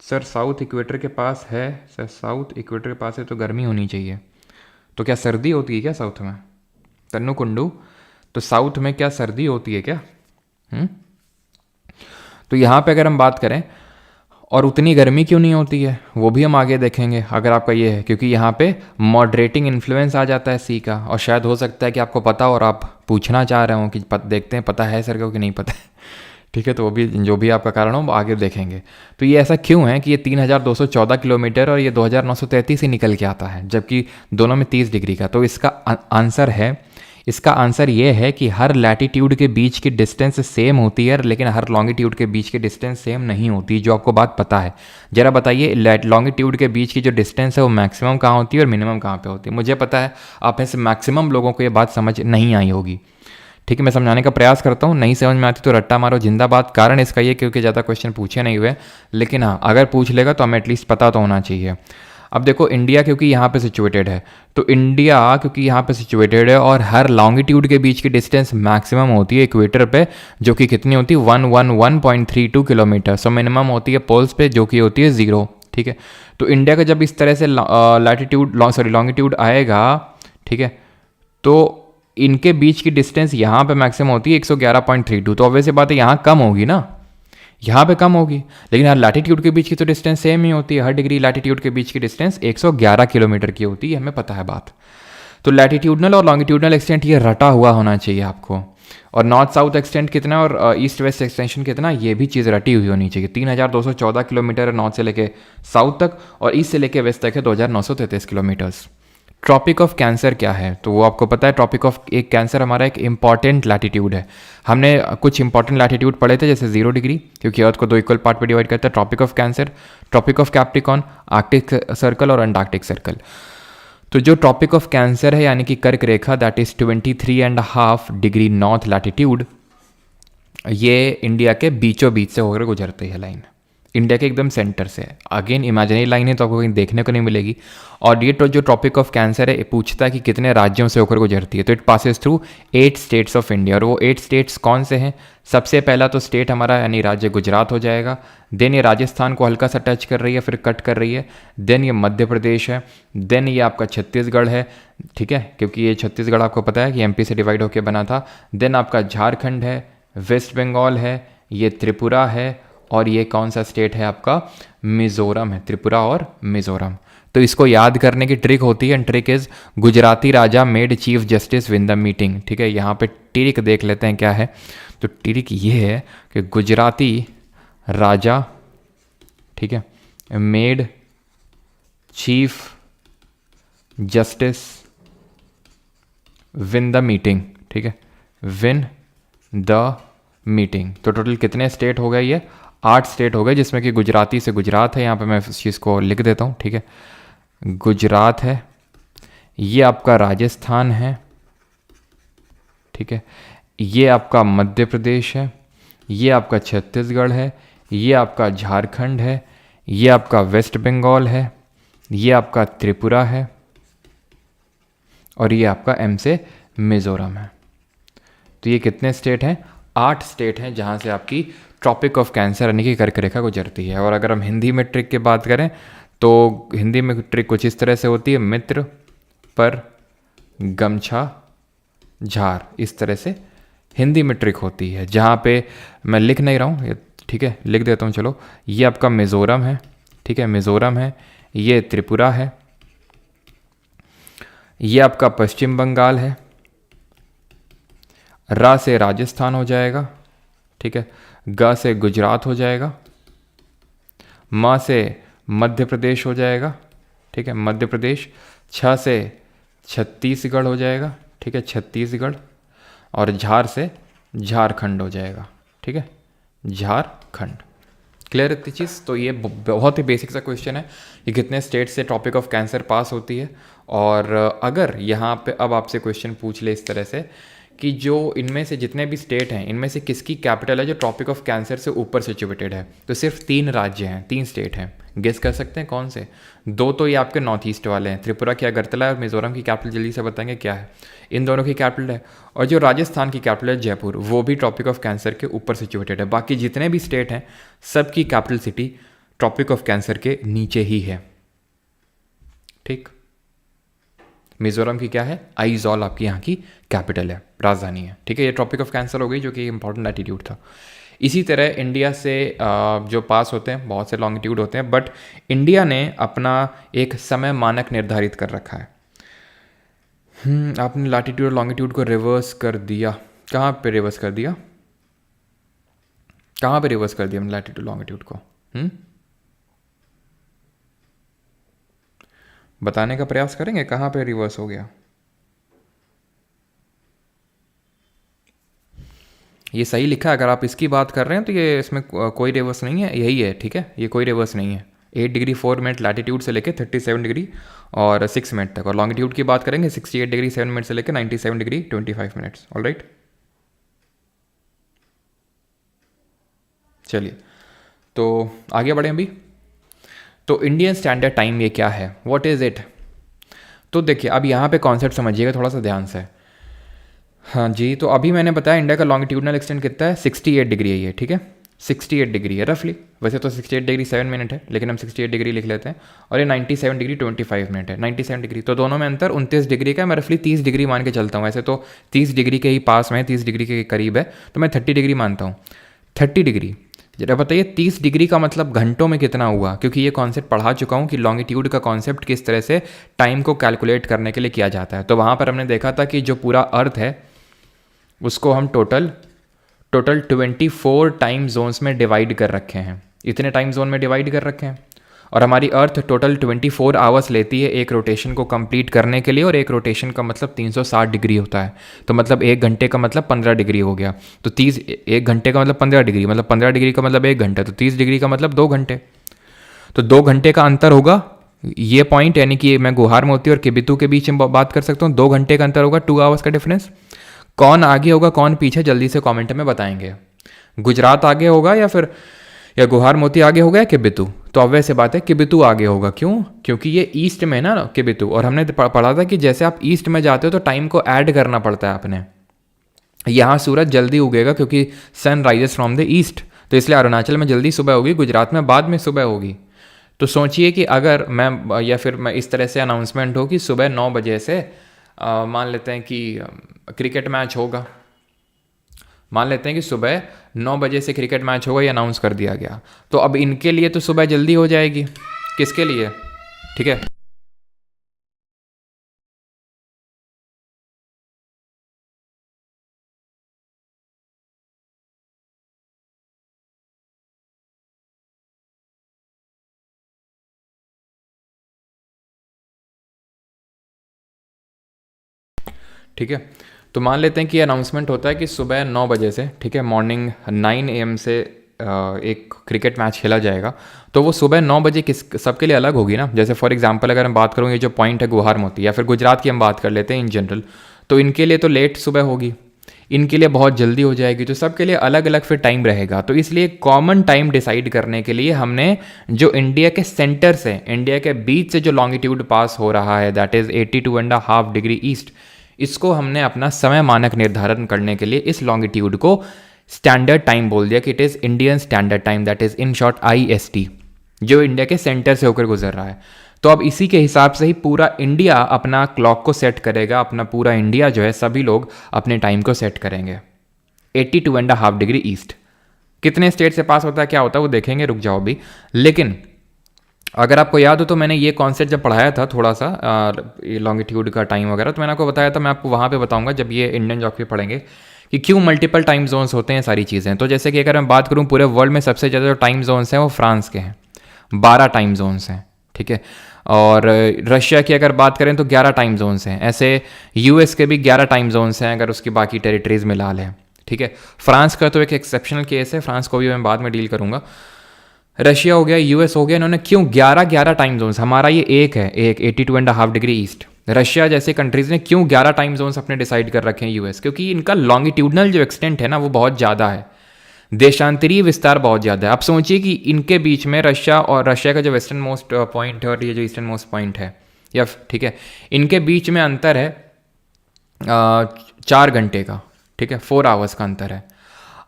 सर साउथ इक्वेटर के पास है, सर साउथ इक्वेटर के पास है तो गर्मी होनी चाहिए, तो क्या सर्दी होती है क्या साउथ में, तन्नू कुंडू, तो साउथ में क्या सर्दी होती है क्या? तो यहाँ पे अगर हम बात करें और उतनी गर्मी क्यों नहीं होती है वो भी हम आगे देखेंगे अगर आपका ये है, क्योंकि यहाँ पे मॉडरेटिंग इन्फ्लुएंस आ जाता है सी का, और शायद हो सकता है कि आपको पता और आप पूछना चाह रहे हो कि देखते हैं पता है सर को कि नहीं पता है, ठीक है, तो वो भी जो भी आपका कारण हो वो आगे देखेंगे। तो ये ऐसा क्यों है कि ये 3214 किलोमीटर और ये 2933 ही निकल के आता है, जबकि दोनों में 30 डिग्री का। तो इसका आंसर ये है कि हर लैटिट्यूड के बीच की डिस्टेंस सेम होती है, लेकिन हर लॉन्गिट्यूड के बीच की डिस्टेंस सेम नहीं होती, जो आपको बात पता है। जरा बताइए लॉन्गिट्यूड के बीच की जो डिस्टेंस है वो मैक्सिमम कहाँ होती है और मिनिमम कहाँ पे होती है? मुझे पता है आप में से मैक्सिमम लोगों को ये बात समझ नहीं आई होगी, ठीक है, मैं समझाने का प्रयास करता हूँ, नहीं समझ में आती तो रट्टा मारो जिंदाबाद। कारण इसका ये क्योंकि ज़्यादा क्वेश्चन पूछे नहीं हुए, लेकिन हाँ अगर पूछ लेगा तो हमें एटलीस्ट पता तो होना चाहिए। अब देखो इंडिया क्योंकि यहाँ पे सिचुएटेड है, तो इंडिया क्योंकि यहाँ पे सिचुएटेड है और हर लॉन्गिट्यूड के बीच की डिस्टेंस मैक्सिमम होती है इक्वेटर पे, जो कि कितनी होती है 111.32 किलोमीटर। सो मिनिमम होती है पोल्स पे जो कि होती है 0, ठीक है। तो इंडिया का जब इस तरह से लॉन्गिट्यूड आएगा, ठीक है, तो इनके बीच की डिस्टेंस यहाँ पे मैक्सिमम होती है 111.32, तो ऑब्वियस बात है यहाँ कम होगी ना, यहाँ पे कम होगी, लेकिन हर लैटिट्यूड के बीच की तो डिस्टेंस सेम ही होती है, हर डिग्री लैटिट्यूड के बीच की डिस्टेंस 111 किलोमीटर की होती है, हमें पता है बात। तो लैटिट्यूडनल और लॉन्गिट्यूडनल एक्सटेंट ये रटा हुआ होना चाहिए आपको, और नॉर्थ साउथ एक्सटेंट कितना और ईस्ट वेस्ट एक्सटेंशन कितना, ये भी चीज़ रटी हुई होनी चाहिए। 3214 किलोमीटर नॉर्थ से लेके साउथ तक और ईस्ट से लेके वेस्ट तक है 2933 किलोमीटर्स। ट्रॉपिक ऑफ कैंसर क्या है, तो वो आपको पता है, ट्रॉपिक ऑफ एक कैंसर हमारा एक इंपॉर्टेंट लैटिट्यूड है। हमने कुछ इंपॉर्टेंट लैटिट्यूड पढ़े थे जैसे 0 डिग्री, क्योंकि अर्थ को 2 इक्वल पार्ट पे डिवाइड करता है, tropic of cancer, tropic of capricorn, arctic circle और अंटार्कटिक सर्कल। तो जो ट्रॉपिक ऑफ कैंसर है यानी कि कर्क रेखा, that is 23.5 degree north latitude, ये इंडिया के बीचों बीच से होकर गुजरती है लाइन, इंडिया के एकदम सेंटर से। अगेन इमेजिनरी लाइन है तो आपको कहीं देखने को नहीं मिलेगी। और ये जो ट्रॉपिक ऑफ कैंसर है पूछता है कि कितने राज्यों से होकर गुजरती है, तो it passes through 8 states of India, और वो 8 स्टेट्स कौन से हैं? सबसे पहला तो स्टेट हमारा यानी राज्य गुजरात हो जाएगा, देन ये राजस्थान को हल्का सा टच कर रही है फिर कट कर रही है, देन ये मध्य प्रदेश है, देन ये आपका छत्तीसगढ़ है, ठीक है, क्योंकि ये छत्तीसगढ़ आपको पता है कि एमपी से डिवाइड होकर बना था, देन आपका झारखंड है, वेस्ट बंगाल है, ये त्रिपुरा है, और ये कौन सा स्टेट है आपका, मिज़ोरम है, त्रिपुरा और मिज़ोरम। तो इसको याद करने की ट्रिक होती है, trick is Gujarati Raja made chief justice win the meeting. ठीक है, यहाँ पे ट्रिक देख लेते हैं क्या है। तो ट्रिक ये है कि गुजराती राजा, ठीक है, made chief justice win the meeting. ठीक है, विन द मीटिंग। तो टोटल कितने स्टेट हो गए, ये 8 स्टेट हो गए, जिसमें कि गुजराती से गुजरात है। यहाँ पे मैं इस चीज़ को लिख देता हूँ। ठीक है, गुजरात है, ये आपका राजस्थान है, ठीक है, ये आपका मध्य प्रदेश है, ये आपका छत्तीसगढ़ है, ये आपका झारखंड है, ये आपका वेस्ट बंगाल है, ये आपका त्रिपुरा है, और ये आपका एम से मिज़ोरम है। तो ये कितने स्टेट हैं, 8 स्टेट हैं जहाँ से आपकी ट्रॉपिक ऑफ कैंसर यानी कि कर्क रेखा गुजरती है। और अगर हम हिंदी में ट्रिक की बात करें तो हिंदी में ट्रिक कुछ इस तरह से होती है, मित्र पर गमछा झार, इस तरह से हिंदी में ट्रिक होती है। जहाँ पे मैं लिख नहीं रहा हूँ, ठीक है, लिख देता हूँ चलो। ये आपका मिज़ोरम है, ठीक है, मिज़ोरम है, ये त्रिपुरा है, ये आपका पश्चिम बंगाल है, रा से राजस्थान हो जाएगा, ठीक है, ग से गुजरात हो जाएगा, म से मध्य प्रदेश हो जाएगा, ठीक है, मध्य प्रदेश, छ से छत्तीसगढ़ हो जाएगा, ठीक है, छत्तीसगढ़, और झार से झारखंड हो जाएगा, ठीक है, झारखंड। क्लियर इतनी चीज़। तो ये बहुत ही बेसिक सा क्वेश्चन है कि कितने स्टेट से टॉपिक ऑफ कैंसर पास होती है। और अगर यहाँ पे अब आपसे क्वेश्चन पूछ ले इस तरह से कि जो इनमें से जितने भी स्टेट हैं, इनमें से किसकी कैपिटल है जो ट्रॉपिक ऑफ कैंसर से ऊपर सिचुएटेड है, तो सिर्फ 3 राज्य हैं, 3 स्टेट हैं। गेस कर सकते हैं कौन से? 2 तो ये आपके नॉर्थ ईस्ट वाले हैं, त्रिपुरा की अगरतला और मिजोरम की कैपिटल जल्दी से बताएंगे क्या है। इन दोनों की कैपिटल है। और जो राजस्थान की कैपिटल है जयपुर, वो भी ट्रॉपिक ऑफ कैंसर के ऊपर सिचुएटेड है। बाकी जितने भी स्टेट हैं सबकी capital city tropic of cancer के नीचे ही है। ठीक, मिजोरम की क्या है? आइजॉल आपकी यहाँ की कैपिटल है, राजधानी है। ठीक है, ये ट्रॉपिक ऑफ कैंसर हो गई जो कि इंपॉर्टेंट लैटिट्यूड था। इसी तरह इंडिया से जो पास होते हैं बहुत से लॉन्गिट्यूड होते हैं, बट इंडिया ने अपना एक समय मानक निर्धारित कर रखा है। आपने लैटिट्यूड और लॉन्गिट्यूड को रिवर्स कर दिया। कहाँ पे रिवर्स कर दिया? कहाँ पे रिवर्स कर दिया हमने लैटिट्यूड लॉन्गिट्यूड को? बताने का प्रयास करेंगे कहाँ पे रिवर्स हो गया। ये सही लिखा है। अगर आप इसकी बात कर रहे हैं तो ये इसमें कोई रिवर्स नहीं है, यही है। ठीक है, ये कोई रिवर्स नहीं है। 8 डिग्री 4 मिनट लैटिट्यूड से लेकर 37 डिग्री और 6 मिनट तक। और लॉन्गिट्यूड की बात करेंगे 68 डिग्री 7 मिनट से लेकर 97 डिग्री 25 मिनट्स। ऑल राइट, चलिए तो आगे बढ़ें अभी। तो इंडियन स्टैंडर्ड टाइम ये क्या है, व्हाट इज़ इट? तो देखिए अब यहाँ पे कॉन्सेप्ट समझिएगा थोड़ा सा ध्यान से। हाँ जी, तो अभी मैंने बताया इंडिया का लॉन्गिट्यूडनल एक्सटेंट कितना है, 68 डिग्री है ये। ठीक है, 68 डिग्री है रफली। वैसे तो 68 डिग्री 7 मिनट है, लेकिन हम 68 डिग्री लिख लेते हैं। और ये 97 डिग्री 25 मिनट है। 97 डिग्री, तो दोनों में अंतर 29 डिग्री का है। मैं रफली 30 डिग्री मान के चलता हूँ। वैसे तो 30 डिग्री के ही पास में है, 30 डिग्री के करीब है, तो मैं 30 डिग्री मानता हूँ। 30 डिग्री, जरा बताइए 30 डिग्री का मतलब घंटों में कितना हुआ? क्योंकि ये कॉन्सेप्ट पढ़ा चुका हूँ कि लॉन्गिट्यूड का कॉन्सेप्ट किस तरह से टाइम को कैलकुलेट करने के लिए किया जाता है। तो वहाँ पर हमने देखा था कि जो पूरा अर्थ है उसको हम टोटल 24 टाइम जोन्स में डिवाइड कर रखे हैं। इतने टाइम जोन में डिवाइड कर रखे हैं। और हमारी अर्थ टोटल 24 आवर्स लेती है एक रोटेशन को कंप्लीट करने के लिए। और एक रोटेशन का मतलब 360 डिग्री होता है। तो मतलब 1 घंटे का मतलब 15 डिग्री हो गया। तो 1 घंटे का मतलब 15 डिग्री, मतलब 15 डिग्री का मतलब 1 घंटा, तो 30 डिग्री का मतलब 2 घंटे। तो 2 घंटे का अंतर होगा ये पॉइंट, यानी कि मैं गुहार मोती और किबितू के बीच में बात कर सकता हूँ। 2 घंटे का अंतर होगा, 2 आवर्स का डिफरेंस। कौन आगे होगा कौन पीछे, जल्दी से कमेंट में बताएंगे। गुजरात आगे होगा या गुहार मोती आगे होगा या किबितू? तो अब वैसे बात है किबितू आगे होगा। क्यों? क्योंकि ये ईस्ट में है ना किबितू। और हमने पढ़ा था कि जैसे आप ईस्ट में जाते हो तो टाइम को ऐड करना पड़ता है अपने। यहाँ सूरज जल्दी उगेगा क्योंकि sun rises from the east, तो इसलिए अरुणाचल में जल्दी सुबह होगी, गुजरात में बाद में सुबह होगी। तो सोचिए कि अगर मैं या फिर मैं इस तरह से अनाउंसमेंट हो कि सुबह 9 बजे से मान लेते हैं कि क्रिकेट मैच होगा, मान लेते हैं कि सुबह 9 बजे से क्रिकेट मैच होगा, ये अनाउंस कर दिया गया, तो अब इनके लिए तो सुबह जल्दी हो जाएगी, किसके लिए, ठीक है। ठीक है, तो मान लेते हैं कि अनाउंसमेंट होता है कि सुबह 9 बजे से, ठीक है, मॉर्निंग 9 AM से एक क्रिकेट मैच खेला जाएगा। तो वो सुबह 9 बजे किस सबके लिए अलग होगी ना। जैसे फॉर एग्जांपल अगर हम बात करूँ, ये जो पॉइंट है गुहार मोती, या फिर गुजरात की हम बात कर लेते हैं इन जनरल, तो इनके लिए तो लेट सुबह होगी, इनके लिए बहुत जल्दी हो जाएगी, तो सबके लिए अलग अलग फिर टाइम रहेगा। तो इसलिए कॉमन टाइम डिसाइड करने के लिए हमने जो इंडिया के सेंटर से, इंडिया के बीच से जो लॉन्गिट्यूड पास हो रहा है, दैट इज़ 82.5 डिग्री ईस्ट, इसको हमने अपना समय मानक निर्धारण करने के लिए इस लॉन्गिट्यूड को स्टैंडर्ड टाइम बोल दिया कि it is Indian standard time, that is in short IST, जो इंडिया के सेंटर से होकर गुजर रहा है। तो अब इसी के हिसाब से ही पूरा इंडिया अपना क्लॉक को सेट करेगा, अपना पूरा इंडिया जो है सभी लोग अपने टाइम को सेट करेंगे 82.5 डिग्री ईस्ट। कितने स्टेट से पास होता है, क्या होता है वो देखेंगे, रुक जाओ भी। लेकिन अगर आपको याद हो तो मैंने ये कॉन्सेप्ट जब पढ़ाया था थोड़ा सा लॉन्गिट्यूड का टाइम वगैरह, तो मैंने आपको बताया था, मैं आपको वहाँ पे बताऊंगा जब ये इंडियन ज्योग्राफी पढ़ेंगे कि क्यों मल्टीपल टाइम जोन्स होते हैं, सारी चीज़ें। तो जैसे कि अगर मैं बात करूँ पूरे वर्ल्ड में सबसे ज़्यादा जो टाइम जोन्स हैं वो फ्रांस के हैं, 12 टाइम जोन्स हैं, ठीक है। और रशिया की अगर बात करें तो 11 टाइम जोन्स हैं। ऐसे US के भी 11 टाइम जोन्स हैं अगर उसकी बाकी टेरिटरीज़ मिला लें, ठीक है। फ्रांस का तो एक एक्सेप्शनल केस है, फ्रांस को भी मैं बाद में डील करूँगा। रशिया हो गया, US हो गया, इन्होंने क्यों 11 टाइम जोन्स, हमारा ये एक है, एक 82.5 डिग्री ईस्ट, रशिया जैसे कंट्रीज़ ने क्यों 11 टाइम जोन्स अपने डिसाइड कर रखे हैं US, क्योंकि इनका लॉन्गिट्यूडनल जो एक्सटेंट है ना वो बहुत ज़्यादा है, देशांतरीय विस्तार बहुत ज़्यादा है। आप सोचिए कि इनके बीच में रशिया और रशिया का जो वेस्टर्न मोस्ट पॉइंट है और ये जो ईस्टर्न मोस्ट पॉइंट है, या ठीक है, इनके बीच में अंतर है 4 घंटे का, ठीक है, 4 आवर्स का अंतर है।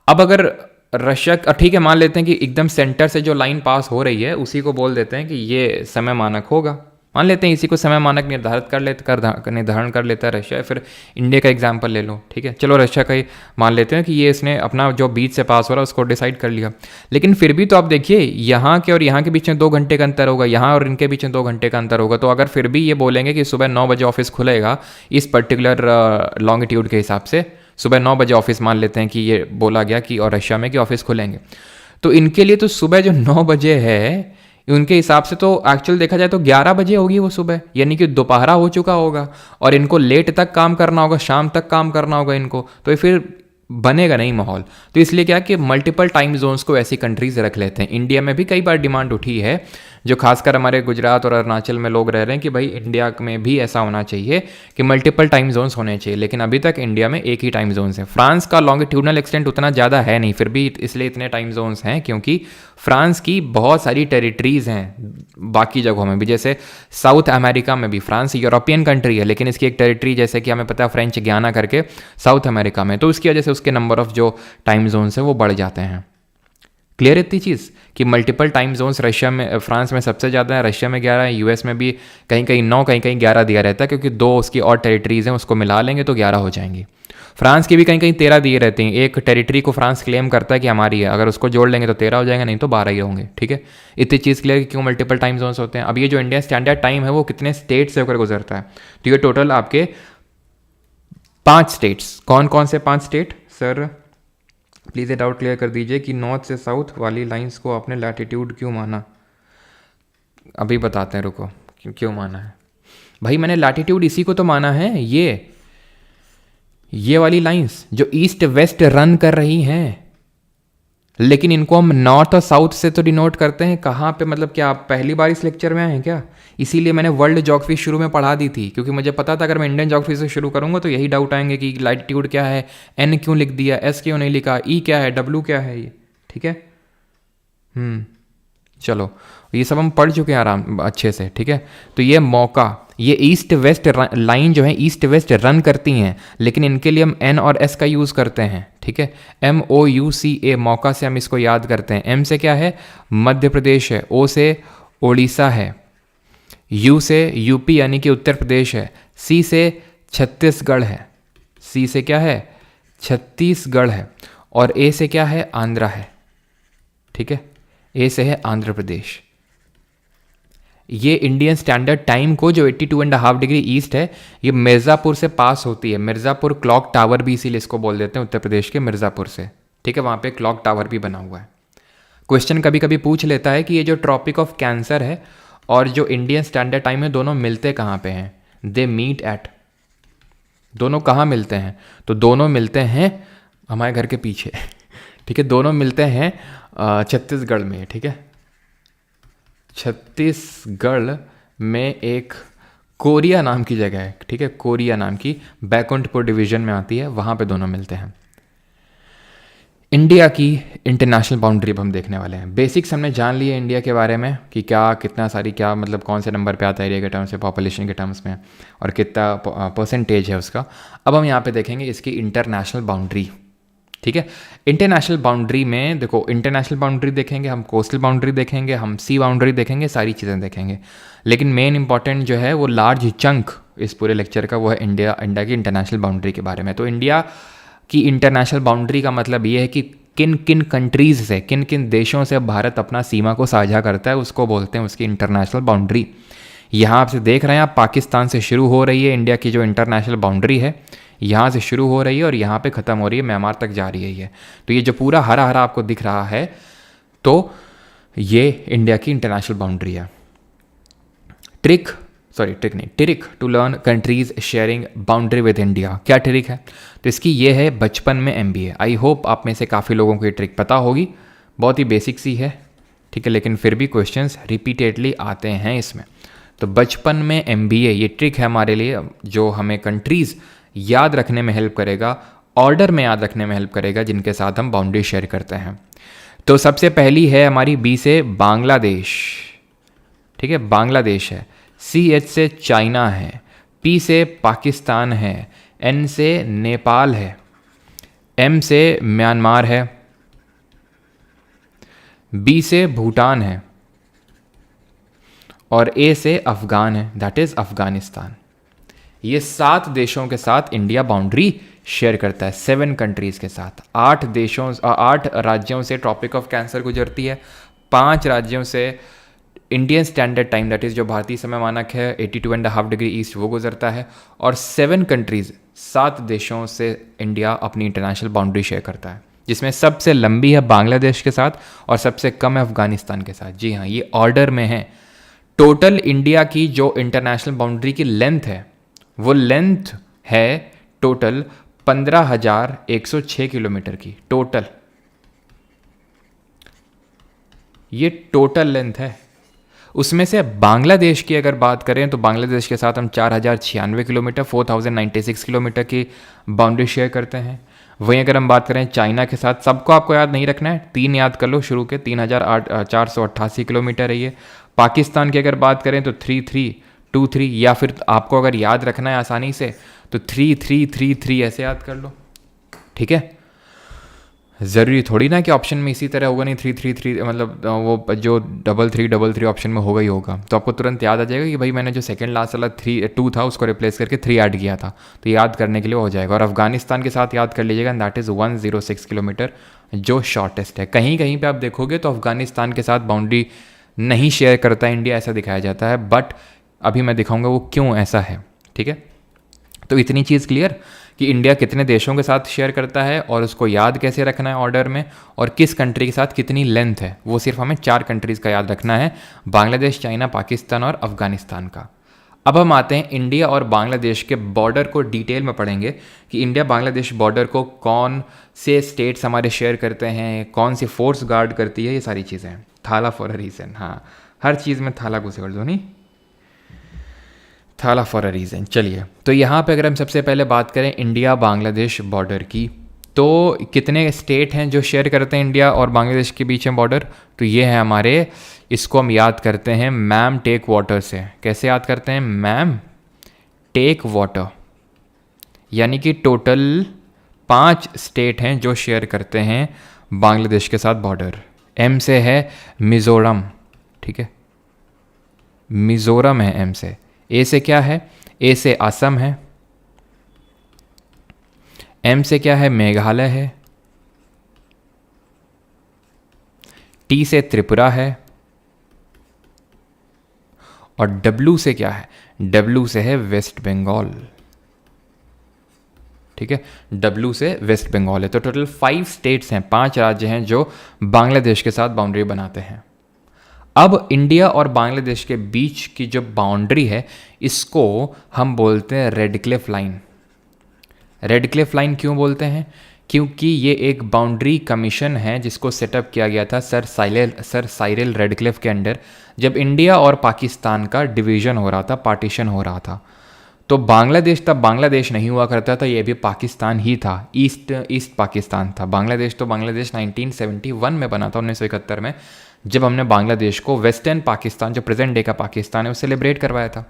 अब अगर रशिया, ठीक है, मान लेते हैं कि एकदम सेंटर से जो लाइन पास हो रही है उसी को बोल देते हैं कि ये समय मानक होगा, मान लेते हैं इसी को समय मानक निर्धारण कर लेता है रशिया। फिर इंडिया का एग्जांपल ले लो, ठीक है, चलो रशिया का ही मान लेते हैं कि ये इसने अपना जो बीच से पास हो रहा है उसको डिसाइड कर लिया। लेकिन फिर भी तो आप देखिए, यहाँ के और यहाँ के बीच में 2 घंटे का अंतर होगा, यहाँ और इनके बीच में 2 घंटे का अंतर होगा। तो अगर फिर भी ये बोलेंगे कि सुबह 9 बजे ऑफिस खुलेगा इस पर्टिकुलर लॉन्गिट्यूड के हिसाब से, सुबह 9 बजे ऑफिस मान लेते हैं कि ये बोला गया कि और रशिया में कि ऑफिस खुलेंगे, तो इनके लिए तो सुबह जो 9 बजे है उनके हिसाब से तो एक्चुअल देखा जाए तो 11 बजे होगी वो सुबह, यानी कि दोपहरा हो चुका होगा और इनको लेट तक काम करना होगा, शाम तक काम करना होगा इनको, तो फिर बनेगा नहीं माहौल। तो इसलिए क्या कि मल्टीपल टाइम जोन्स को ऐसी कंट्रीज रख लेते हैं। इंडिया में भी कई बार डिमांड उठी है, जो खासकर हमारे गुजरात और अरुणाचल में लोग रह रहे हैं कि भाई इंडिया में भी ऐसा होना चाहिए कि मल्टीपल टाइम जोन्स होने चाहिए, लेकिन अभी तक इंडिया में एक ही टाइम जोन्स है। फ्रांस का लॉन्गिट्यूडनल एक्सटेंट उतना ज़्यादा है नहीं, फिर भी इसलिए इतने टाइम जोन्स हैं क्योंकि फ्रांस की बहुत सारी टेरिटरीज़ हैं बाकी जगहों में भी, जैसे साउथ अमेरिका में भी, फ्रांस यूरोपियन कंट्री है लेकिन इसकी एक टेरिटरी जैसे कि हमें पता है फ्रेंच गियाना करके साउथ अमेरिका में, तो उसकी वजह से उसके नंबर ऑफ जो टाइम जोन्स हैं वो बढ़ जाते हैं। क्लियर इतनी चीज़ कि मल्टीपल टाइम जोन्स रशिया में, फ्रांस में सबसे ज़्यादा है, रशिया में 11 है, US में भी कहीं कहीं 9 कहीं कहीं 11 दिया रहता है, क्योंकि 2 उसकी और टेरिटरीज़ हैं, उसको मिला लेंगे तो 11 हो जाएंगी। फ्रांस की भी कहीं कहीं 13 दिए रहते हैं, एक टेरिटरी को फ्रांस क्लेम करता है कि हमारी है, अगर उसको जोड़ लेंगे तो 13 हो जाएंगे, नहीं तो 12 ही होंगे, ठीक है। इतनी चीज़ क्लियर कि क्यों मल्टीपल टाइम जोन्स होते हैं। अब ये जो इंडियन स्टैंडर्ड टाइम है वो कितने स्टेट से होकर गुजरता है, तो ये टोटल आपके 5 स्टेट्स, कौन कौन से 5 स्टेट सर, प्लीज़ ये डाउट क्लियर कर दीजिए कि नॉर्थ से साउथ वाली लाइंस को आपने लैटिट्यूड क्यों माना। अभी बताते हैं, रुको, क्यों माना है भाई मैंने लैटिट्यूड, इसी को तो माना है, ये वाली लाइंस जो ईस्ट वेस्ट रन कर रही हैं, लेकिन इनको हम नॉर्थ और साउथ से तो डिनोट करते हैं। कहाँ पे, मतलब क्या आप पहली बार इस लेक्चर में आए हैं क्या? इसीलिए मैंने वर्ल्ड ज्योग्राफी शुरू में पढ़ा दी थी, क्योंकि मुझे पता था अगर मैं इंडियन ज्योग्राफी से शुरू करूंगा तो यही डाउट आएंगे कि लैटिट्यूड क्या है, एन क्यों लिख दिया, एस क्यों नहीं लिखा, ई क्या है, डब्ल्यू क्या है, ये ठीक है। चलो ये सब हम पढ़ चुके हैं आराम अच्छे से, ठीक है। तो ये मौका, ये ईस्ट वेस्ट लाइन जो है ईस्ट वेस्ट रन करती हैं, लेकिन इनके लिए हम एन और एस का यूज़ करते हैं, ठीक है। MOUCA, मौका से हम इसको याद करते हैं। M से क्या है, मध्य प्रदेश है, O से ओडिशा है, U से यूपी यानी कि उत्तर प्रदेश है, C से छत्तीसगढ़ है, C से क्या है, छत्तीसगढ़ है, और ए से क्या है, आंध्रा है, ठीक है, ए से है आंध्र प्रदेश। ये इंडियन स्टैंडर्ड टाइम को जो 82.5 डिग्री ईस्ट है, ये मिर्ज़ापुर से पास होती है। मिर्ज़ापुर क्लॉक टावर भी इसीलिए इसको बोल देते हैं, उत्तर प्रदेश के मिर्ज़ापुर से, ठीक है, वहाँ पे क्लॉक टावर भी बना हुआ है। क्वेश्चन कभी कभी पूछ लेता है कि ये जो ट्रॉपिक ऑफ कैंसर है और जो इंडियन स्टैंडर्ड टाइम है, दोनों मिलते कहाँ पे हैं? दे मीट एट, दोनों कहाँ मिलते हैं? तो दोनों मिलते हैं हमारे घर के पीछे, ठीक है, दोनों मिलते हैं छत्तीसगढ़ में, ठीक है, छत्तीसगढ़ में एक कोरिया नाम की जगह है, ठीक है, कोरिया नाम की, बैकुंठपुर डिवीजन में आती है, वहाँ पे दोनों मिलते हैं। इंडिया की इंटरनेशनल बाउंड्री अब हम देखने वाले हैं। बेसिक्स हमने जान लिए इंडिया के बारे में कि क्या, कितना सारी, क्या मतलब कौन से नंबर पे आता है एरिया के टर्म्स में, पॉपुलेशन के टर्म्स में, और कितना परसेंटेज है उसका। अब हम यहाँ पे देखेंगे इसकी इंटरनेशनल बाउंड्री, ठीक है। इंटरनेशनल बाउंड्री में देखो, इंटरनेशनल बाउंड्री देखेंगे हम, कोस्टल बाउंड्री देखेंगे हम, सी बाउंड्री देखेंगे, सारी चीज़ें देखेंगे। लेकिन मेन इंपॉर्टेंट जो है वो लार्ज चंक इस पूरे लेक्चर का वो है इंडिया की इंटरनेशनल बाउंड्री के बारे में। तो इंडिया की इंटरनेशनल बाउंड्री का मतलब ये है कि किन किन कंट्रीज़ से, किन किन देशों से भारत अपना सीमा को साझा करता है, उसको बोलते हैं उसकी इंटरनेशनल बाउंड्री। यहाँ आपसे देख रहे हैं आप, पाकिस्तान से शुरू हो रही है इंडिया की जो इंटरनेशनल बाउंड्री है, यहाँ से शुरू हो रही है और यहाँ पे ख़त्म हो रही है, म्यांमार तक जा रही है ये। तो ये जो पूरा हरा हरा आपको दिख रहा है, तो ये इंडिया की इंटरनेशनल बाउंड्री है। Trick to learn countries sharing boundary with India. क्या ट्रिक है? तो इसकी ये है बचपन में MBA। आई होप आप में से काफ़ी लोगों को ये ट्रिक पता होगी, बहुत ही बेसिक सी है, ठीक है, लेकिन फिर भी क्वेश्चंस रिपीटेडली आते हैं इसमें। तो बचपन में MBA ये ट्रिक है हमारे लिए, जो हमें कंट्रीज़ याद रखने में हेल्प करेगा, ऑर्डर में याद रखने में हेल्प करेगा जिनके साथ हम बाउंड्री शेयर करते हैं। तो सबसे पहली है हमारी B से बांग्लादेश, ठीक है, बांग्लादेश है। CH से चाइना है, P से पाकिस्तान है, N से नेपाल है, M से म्यांमार है, B से भूटान है, और A से अफ़गान है, दैट इज़ अफ़गानिस्तान। ये 7 देशों के साथ इंडिया बाउंड्री शेयर करता है, 7 कंट्रीज़ के साथ। 8 राज्यों से ट्रॉपिक ऑफ कैंसर गुजरती है, 5 राज्यों से Indian standard time that is जो भारतीय समय मानक है 82.5 डिग्री ईस्ट वो गुजरता है, और 7 कंट्रीज़ 7 देशों से इंडिया अपनी इंटरनेशनल बाउंड्री शेयर करता है, जिसमें सबसे लंबी है बांग्लादेश के साथ और सबसे कम है अफगानिस्तान के साथ। जी हाँ, ये ऑर्डर में है। टोटल इंडिया की जो इंटरनेशनल बाउंड्री की लेंथ है, वो लेंथ है टोटल 15,106 किलोमीटर की, टोटल, ये टोटल लेंथ है। उसमें से बांग्लादेश की अगर बात करें तो बांग्लादेश के साथ हम 4,096 किलोमीटर 4,096 किलोमीटर की बाउंड्री शेयर करते हैं। वहीं अगर हम बात करें चाइना के साथ, सबको आपको याद नहीं रखना है, 3 याद कर लो शुरू के, 3,488 किलोमीटर है ये। पाकिस्तान की अगर बात करें तो 3,323, या फिर आपको अगर याद रखना है आसानी से तो 3,333 ऐसे याद कर लो, ठीक है। ज़रूरी थोड़ी ना कि ऑप्शन में इसी तरह होगा, नहीं 333 मतलब वो जो 333 ऑप्शन में होगा ही होगा, तो आपको तुरंत याद आ जाएगा कि भाई मैंने जो सेकंड लास्ट वाला 2 था उसको रिप्लेस करके 3 ऐड किया था, तो याद करने के लिए हो जाएगा। और अफगानिस्तान के साथ याद कर लीजिएगा, दैट इज़ 106 किलोमीटर जो शॉर्टेस्ट है। कहीं कहीं पे आप देखोगे तो अफगानिस्तान के साथ बाउंड्री नहीं शेयर करता है इंडिया, ऐसा दिखाया जाता है, बट अभी मैं दिखाऊंगा वो क्यों ऐसा है, ठीक है। तो इतनी चीज़ क्लियर कि इंडिया कितने देशों के साथ शेयर करता है और उसको याद कैसे रखना है ऑर्डर में, और किस कंट्री के साथ कितनी लेंथ है, वो सिर्फ हमें 4 कंट्रीज़ का याद रखना है, बांग्लादेश, चाइना, पाकिस्तान और अफगानिस्तान का। अब हम आते हैं इंडिया और बांग्लादेश के बॉर्डर को डिटेल में पढ़ेंगे कि इंडिया बांग्लादेश बॉर्डर को कौन से स्टेट्स हमारे शेयर करते हैं, कौन सी फोर्स गार्ड करती है, ये सारी चीज़ें हैं। थाला फॉर अ रीज़न, हाँ, हर चीज़ में थाला घुसे कर दो, नहीं, थाला फॉर अ रीज़न। चलिए, तो यहाँ पे अगर हम सबसे पहले बात करें इंडिया बांग्लादेश बॉर्डर की, तो कितने स्टेट हैं जो शेयर करते हैं इंडिया और बांग्लादेश के बीच में बॉर्डर? तो ये है हमारे, इसको हम याद करते हैं मैम टेक वाटर से। कैसे याद करते हैं? मैम टेक वाटर, यानी कि टोटल 5 स्टेट हैं जो शेयर करते हैं बांग्लादेश के साथ बॉर्डर। एम से है मिज़ोरम, ठीक है, मिज़ोरम है एम से। ए से क्या है? ए से असम है। एम से क्या है? मेघालय है। टी से त्रिपुरा है, और डब्ल्यू से क्या है, डब्ल्यू से है वेस्ट बंगाल। ठीक है, डब्ल्यू से वेस्ट बंगाल है। तो टोटल 5 स्टेट्स हैं, 5 राज्य हैं जो बांग्लादेश के साथ बाउंड्री बनाते हैं। अब इंडिया और बांग्लादेश के बीच की जो बाउंड्री है इसको हम बोलते हैं red Cliff line. Red Cliff line क्यों बोलते हैं? क्योंकि ये एक बाउंड्री कमीशन है जिसको सेटअप किया गया था सर साइरिल रेडक्लिफ के अंडर, जब इंडिया और पाकिस्तान का डिवीज़न हो रहा था, पार्टीशन हो रहा था। तो बांग्लादेश तब बांग्लादेश नहीं हुआ करता था, ये भी पाकिस्तान ही था, ईस्ट पाकिस्तान था। बांग्लादेश 1971 में बना था, 1971 में, जब हमने बांग्लादेश को वेस्टर्न पाकिस्तान, जो प्रेजेंट डे का पाकिस्तान है, उससे लिबरेट करवाया था।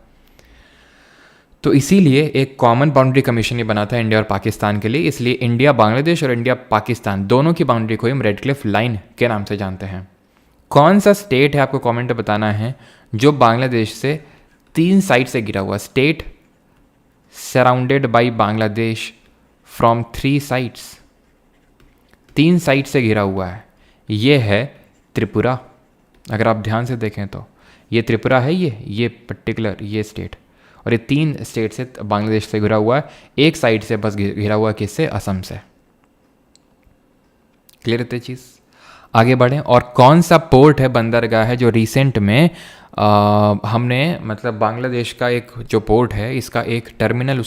तो इसीलिए एक कॉमन बाउंड्री कमीशन ही बना था इंडिया और पाकिस्तान के लिए। इसलिए इंडिया बांग्लादेश और इंडिया पाकिस्तान दोनों की बाउंड्री को हम रेड क्लिफ लाइन के नाम से जानते हैं। कौन सा स्टेट है आपको कमेंट में बताना है जो बांग्लादेश से 3 साइड से घिरा हुआ, state surrounded by Bangladesh from 3 sides, 3 side से घिरा हुआ है। ये है त्रिपुरा। अगर आप ध्यान से देखें तो ये त्रिपुरा है, ये पर्टिकुलर ये स्टेट, और ये 3 स्टेट से बांग्लादेश से घिरा हुआ है। एक साइड से बस घिरा हुआ किससे? असम से। क्लियर है चीज़? आगे बढ़ें। और कौन सा पोर्ट है, बंदरगाह है, जो रिसेंट में हमने मतलब बांग्लादेश का एक जो पोर्ट है इसका एक टर्मिनल,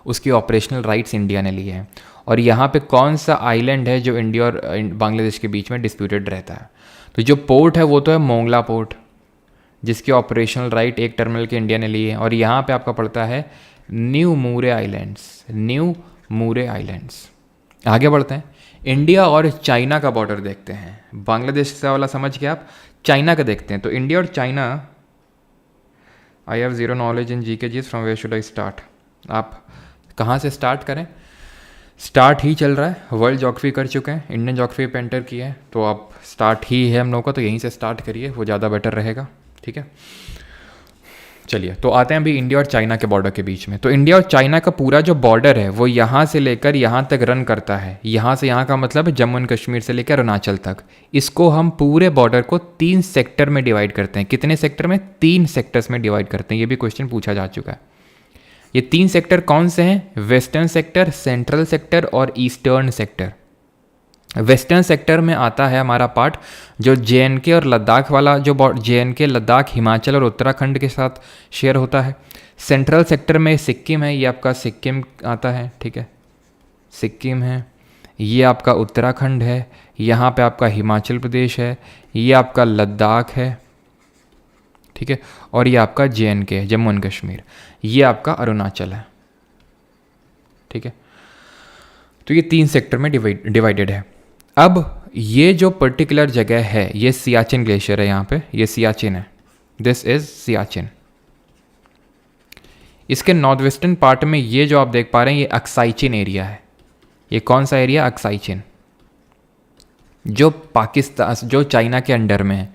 उसकी ऑपरेशनल राइट्स इंडिया ने लिए हैं। और यहाँ पे कौन सा आइलैंड है जो इंडिया और बांग्लादेश के बीच में डिस्प्यूटेड रहता है? तो जो पोर्ट है वो तो है मोंगला पोर्ट, जिसके ऑपरेशनल राइट एक टर्मिनल के इंडिया ने लिए हैं। और यहाँ पे आपका पड़ता है न्यू मूरे आइलैंड्स। आगे बढ़ते हैं। इंडिया और चाइना का बॉर्डर देखते हैं। बांग्लादेश से वाला समझ के आप चाइना का देखते हैं। तो इंडिया और China, I have zero knowledge in G K G's, from where should I start? आप कहाँ से स्टार्ट करें? स्टार्ट ही चल रहा है, वर्ल्ड ज्योग्राफी कर चुके हैं, इंडियन ज्योग्राफी पे एंटर किए हैं, तो आप स्टार्ट ही है हम लोगों का, तो यहीं से स्टार्ट करिए, वो ज़्यादा बेटर रहेगा। ठीक है, चलिए तो आते हैं अभी इंडिया और चाइना के बॉर्डर के बीच में। तो इंडिया और चाइना का पूरा जो बॉर्डर है वो यहाँ से लेकर यहाँ तक रन करता है। यहाँ से यहाँ का मतलब है जम्मू एंड कश्मीर से लेकर अरुणाचल तक। इसको हम पूरे बॉर्डर को 3 सेक्टर में डिवाइड करते हैं। कितने सेक्टर में? 3 सेक्टर्स में डिवाइड करते हैं। ये भी क्वेश्चन पूछा जा चुका है। ये 3 सेक्टर कौन से हैं? वेस्टर्न सेक्टर, सेंट्रल सेक्टर और ईस्टर्न सेक्टर। वेस्टर्न सेक्टर में आता है हमारा पार्ट जो JNK और लद्दाख वाला, जो JNK, लद्दाख, हिमाचल और उत्तराखंड के साथ शेयर होता है। सेंट्रल सेक्टर में सिक्किम है, ये आपका सिक्किम आता है। ठीक है, सिक्किम है। ये आपका उत्तराखंड है, यहाँ पे आपका हिमाचल प्रदेश है, ये आपका लद्दाख है। ठीक है, और ये आपका JNK है, जम्मू एंड कश्मीर। ये आपका अरुणाचल है। ठीक है, तो ये 3 सेक्टर में डिवाइडेड है। अब ये जो पर्टिकुलर जगह है, ये सियाचिन ग्लेशियर है। यहाँ पे ये सियाचिन है, दिस इज सियाचिन। इसके नॉर्थ वेस्टर्न पार्ट में ये जो आप देख पा रहे हैं ये अक्साई-चिन एरिया है। ये कौन सा एरिया? अक्साई-चिन, जो पाकिस्तान, जो चाइना के अंडर में है।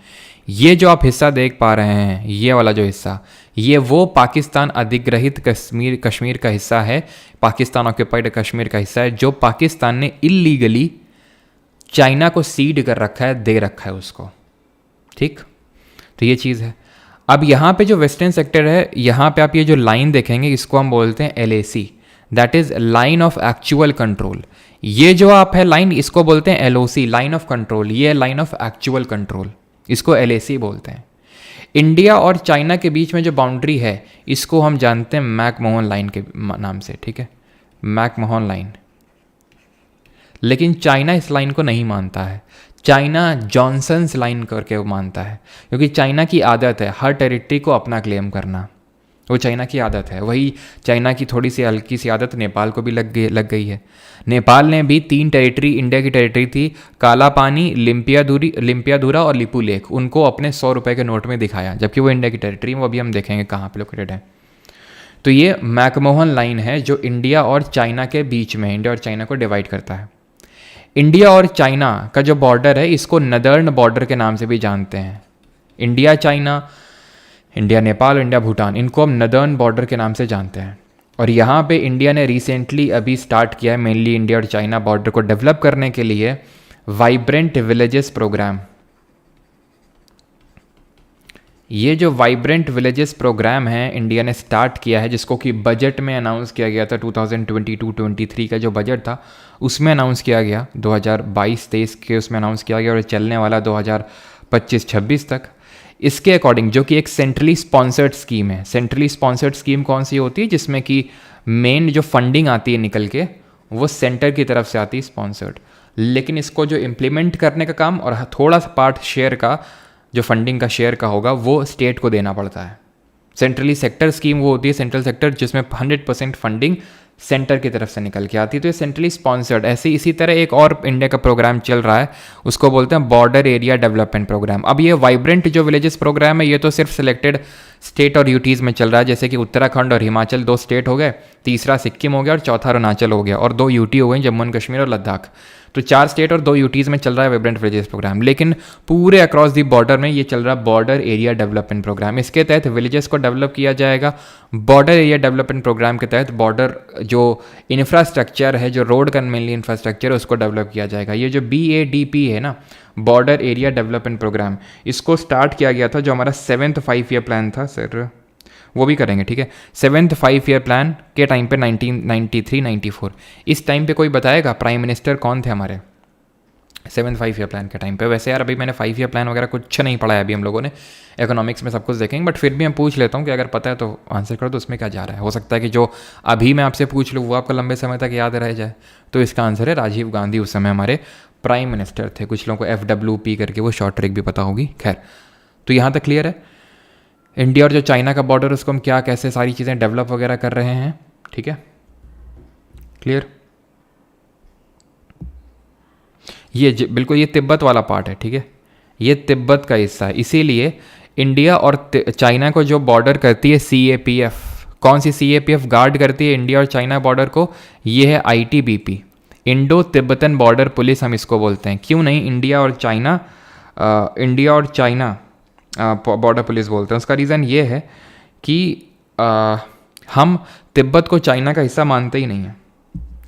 ये जो आप हिस्सा देख पा रहे हैं, ये वाला जो हिस्सा, ये वो पाकिस्तान अधिग्रहित कश्मीर का हिस्सा है, पाकिस्तान ऑक्यूपाइड कश्मीर का हिस्सा है, जो पाकिस्तान ने इलीगली चाइना को सीड कर रखा है, दे रखा है उसको। ठीक, तो ये चीज़ है। अब यहाँ पे जो वेस्टर्न सेक्टर है, यहाँ पे आप ये जो लाइन देखेंगे इसको हम बोलते हैं LAC, that is line of actual control. ये जो आप है लाइन, इसको बोलते हैं LOC, लाइन ऑफ कंट्रोल। ये लाइन ऑफ एक्चुअल कंट्रोल, इसको LAC बोलते हैं। इंडिया और चाइना के बीच में जो बाउंड्री है इसको हम जानते हैं मैकमोहन लाइन के नाम से। ठीक है, मैकमोहन लाइन। लेकिन चाइना इस लाइन को नहीं मानता है, चाइना जॉनसन्स लाइन करके वो मानता है, क्योंकि चाइना की आदत है हर टेरिटरी को अपना क्लेम करना। वो चाइना की आदत है। वही चाइना की थोड़ी सी हल्की सी आदत नेपाल को भी लग गई है। नेपाल ने भी 3 टेरिटरी, इंडिया की टेरिटरी थी, काला पानी, लिम्पियाधुरा और लिपू लेक, उनको अपने 100 रुपये के नोट में दिखाया, जबकि वो इंडिया की टेरिटरी, वो अभी हम देखेंगे कहाँ पे लोकेटेड है। तो ये मैकमोहन लाइन है जो इंडिया और चाइना के बीच में, इंडिया और चाइना को डिवाइड करता है। इंडिया और चाइना का जो बॉर्डर है इसको नदर्न बॉर्डर के नाम से भी जानते हैं। India China, India Nepal, India Bhutan, इनको हम नदर्न बॉर्डर के नाम से जानते हैं। और यहाँ पे इंडिया ने रिसेंटली अभी स्टार्ट किया है मेनली इंडिया और चाइना बॉर्डर को डेवलप करने के लिए वाइब्रेंट विलेजेस प्रोग्राम। ये जो वाइब्रेंट विलेजेस प्रोग्राम है इंडिया ने स्टार्ट किया है, जिसको कि बजट में अनाउंस किया गया था 2022-23 का जो बजट था उसमें अनाउंस किया गया, 2022-23 के उसमें अनाउंस किया गया और चलने वाला 2025-26 तक। इसके अकॉर्डिंग जो कि एक सेंट्रली स्पॉन्सर्ड स्कीम है। सेंट्रली स्पॉन्सर्ड स्कीम कौन सी होती है? जिसमें कि मेन जो फंडिंग आती है निकल के वो सेंटर की तरफ से आती है स्पॉन्सर्ड, लेकिन इसको जो इम्प्लीमेंट करने का काम और थोड़ा सा पार्ट शेयर का जो फंडिंग का शेयर का होगा वो स्टेट को देना पड़ता है। सेंट्रली सेक्टर स्कीम वो होती है, सेंट्रल सेक्टर, जिसमें 100% फंडिंग सेंटर की तरफ से निकल के आती है, तो ये सेंट्रली स्पॉन्सर्ड। ऐसे इसी तरह एक और इंडिया का प्रोग्राम चल रहा है, उसको बोलते हैं बॉर्डर एरिया डेवलपमेंट प्रोग्राम। अब ये वाइब्रेंट जो विलेजेस प्रोग्राम है ये तो सिर्फ सिलेक्टेड स्टेट और यूटीज़ में चल रहा है, जैसे कि उत्तराखंड और हिमाचल 2 स्टेट हो गए, तीसरा सिक्किम हो गया और चौथा अरुणाचल हो गया, और 2 यूटी हो गई, जम्मू एंड कश्मीर और लद्दाख। तो 4 स्टेट और 2 यूटीज़ में चल रहा है वाइब्रेंट विलेजेस प्रोग्राम, लेकिन पूरे अक्रॉस दी बॉर्डर में ये चल रहा है बॉर्डर एरिया डेवलपमेंट प्रोग्राम। इसके तहत विलेजेस को डेवलप किया जाएगा। बॉर्डर एरिया डेवलपमेंट प्रोग्राम के तहत बॉर्डर जो इंफ्रास्ट्रक्चर है, जो रोड का मेनली इंफ्रास्ट्रक्चर है, उसको डेवलप किया जाएगा। ये जो BADP है ना, बॉर्डर एरिया डेवलपमेंट प्रोग्राम, इसको स्टार्ट किया गया था, जो हमारा 7th 5 ईयर प्लान था सर, वो भी करेंगे, ठीक है। 7th 5 ईयर प्लान के टाइम पे 1993-94, इस टाइम पे कोई बताएगा प्राइम मिनिस्टर कौन थे हमारे 7th 5 ईयर प्लान के टाइम पे? वैसे यार अभी मैंने 5 ईयर प्लान वगैरह कुछ नहीं पढ़ा है अभी हम लोगों ने, इकोनॉमिक्स में सब कुछ देखेंगे, बट फिर भी मैं पूछ लेता हूँ कि अगर पता है तो आंसर कर दो, उसमें क्या जा रहा है। हो सकता है कि जो अभी मैं आपसे पूछ लूँ वो आपको लंबे समय तक याद रह जाए। तो इसका आंसर है राजीव गांधी, उस समय हमारे प्राइम मिनिस्टर थे। कुछ लोगों को FWP करके वो शॉर्ट ट्रिक भी पता होगी। खैर, तो यहाँ तक क्लियर है। इंडिया और जो चाइना का बॉर्डर, उसको हम क्या कैसे सारी चीज़ें डेवलप वगैरह कर रहे हैं, ठीक है, क्लियर। ये बिल्कुल ये तिब्बत वाला पार्ट है, ठीक है, ये तिब्बत का हिस्सा है। इसीलिए इंडिया और चाइना को जो बॉर्डर करती है CAPF, कौन सी CAPF गार्ड करती है इंडिया और चाइना बॉर्डर को? ये है ITBP, Indo Tibetan border police हम इसको बोलते हैं। क्यों नहीं इंडिया और चाइना बॉर्डर पुलिस बोलते हैं? उसका रीज़न ये है कि हम तिब्बत को चाइना का हिस्सा मानते ही नहीं हैं।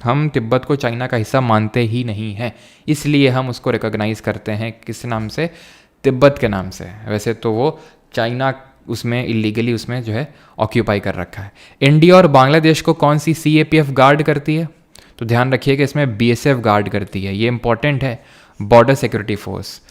हम तिब्बत को चाइना का हिस्सा मानते ही नहीं हैं, इसलिए हम उसको रिकॉग्नाइज़ करते हैं किस नाम से? तिब्बत के नाम से। वैसे तो वो चाइना उसमें इलीगली उसमें जो है ऑक्यूपाई कर रखा है। इंडिया और बांग्लादेश को कौन सी CAPF गार्ड करती है? तो ध्यान रखिए कि इसमें BSF गार्ड करती है। ये इंपॉर्टेंट है, बॉर्डर सिक्योरिटी फोर्स।